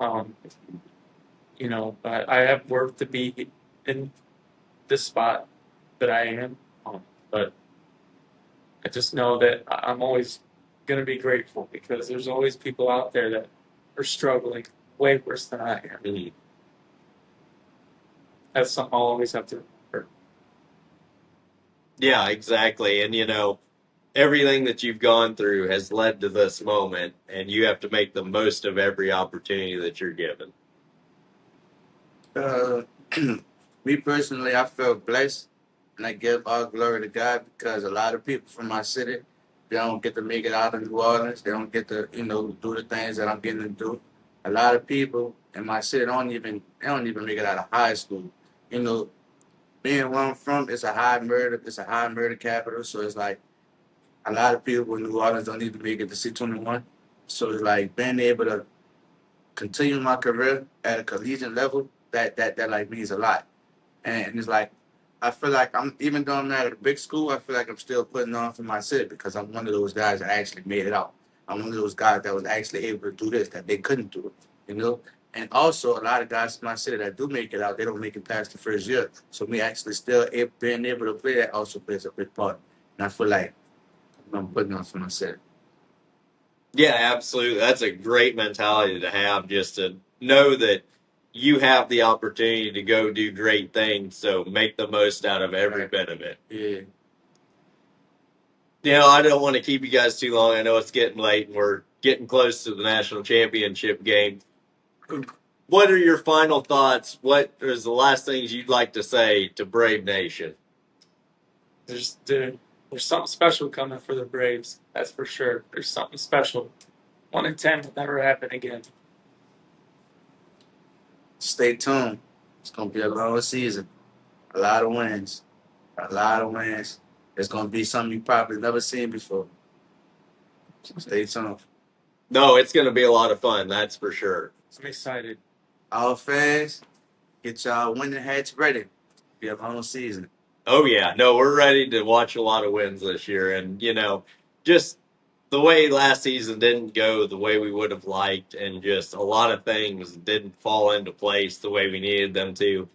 um, I have work to be in this spot that I am, but I just know that I'm always going to be grateful because there's always people out there that are struggling way worse than I am. Mm-hmm. That's something I'll always have to remember. Yeah, exactly. And everything that you've gone through has led to this moment, and you have to make the most of every opportunity that you're given. Me personally, I feel blessed, and I give all glory to God because a lot of people from my city, they don't get to make it out of New Orleans. They don't get to, do the things that I'm getting to do. A lot of people in my city they don't even make it out of high school. Being where I'm from, it's a high murder capital. So it's like a lot of people in New Orleans don't even make it to C21. So it's like being able to continue my career at a collegiate level, that like means a lot. And it's like I feel like even though I'm not at a big school, I feel like I'm still putting on for my city because I'm one of those guys that actually made it out. I'm one of those guys that was actually able to do this that they couldn't do it. And also a lot of guys in my city that do make it out, they don't make it past the first year. So me actually still being able to play that also plays a big part. And I feel like I'm putting on for my city. Yeah, absolutely. That's a great mentality to have, just to know that you have the opportunity to go do great things. So make the most out of every bit of it. Yeah. You know, I don't want to keep you guys too long. I know it's getting late and we're getting close to the national championship game. What are your final thoughts? What is the last things you'd like to say to Brave Nation? There's something special coming for the Braves. That's for sure. There's something special. 1 in 10 will never happen again. Stay tuned. It's gonna be a long season. A lot of wins. A lot of wins. It's gonna be something you probably never seen before. So stay tuned. No, it's going to be a lot of fun. That's for sure. I'm excited. All fans, get y'all winning hats ready. Be a long season. Oh, yeah. No, we're ready to watch a lot of wins this year. And, you know, just the way last season didn't go the way we would have liked, and just a lot of things didn't fall into place the way we needed them to.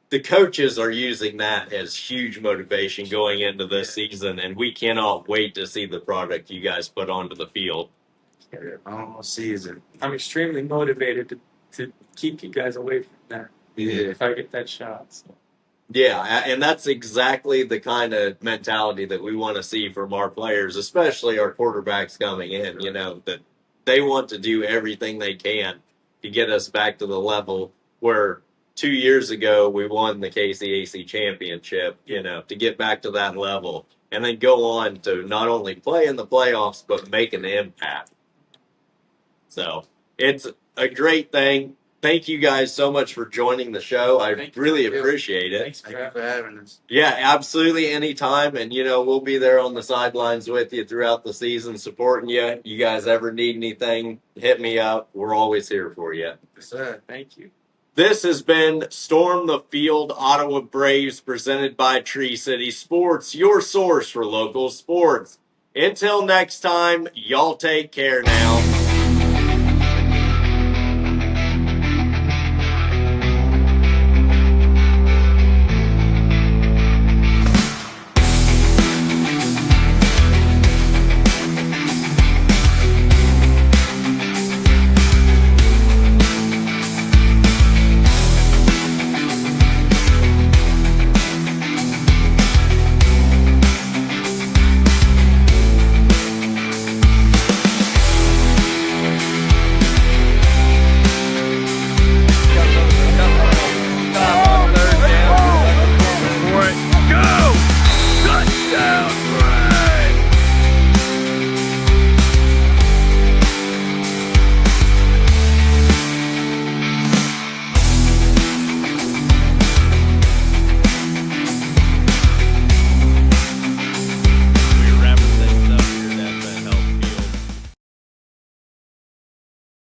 The coaches are using that as huge motivation going into this season, and we cannot wait to see the product you guys put onto the field. Long season. I'm extremely motivated to keep you guys away from that. Yeah. If I get that shot. So. Yeah, and that's exactly the kind of mentality that we want to see from our players, especially our quarterbacks coming in, you know, that they want to do everything they can to get us back to the level where 2 years ago we won the KCAC championship, you know, to get back to that level and then go on to not only play in the playoffs, but make an impact. So it's a great thing. Thank you guys so much for joining the show. I really appreciate it. Thanks Thank you for having us. Yeah, absolutely. Anytime. And, you know, we'll be there on the sidelines with you throughout the season, supporting you. You guys ever need anything, hit me up. We're always here for you. Yes, sir. Thank you. This has been Storm the Field Ottawa Braves presented by Tree City Sports, your source for local sports. Until next time, y'all take care now.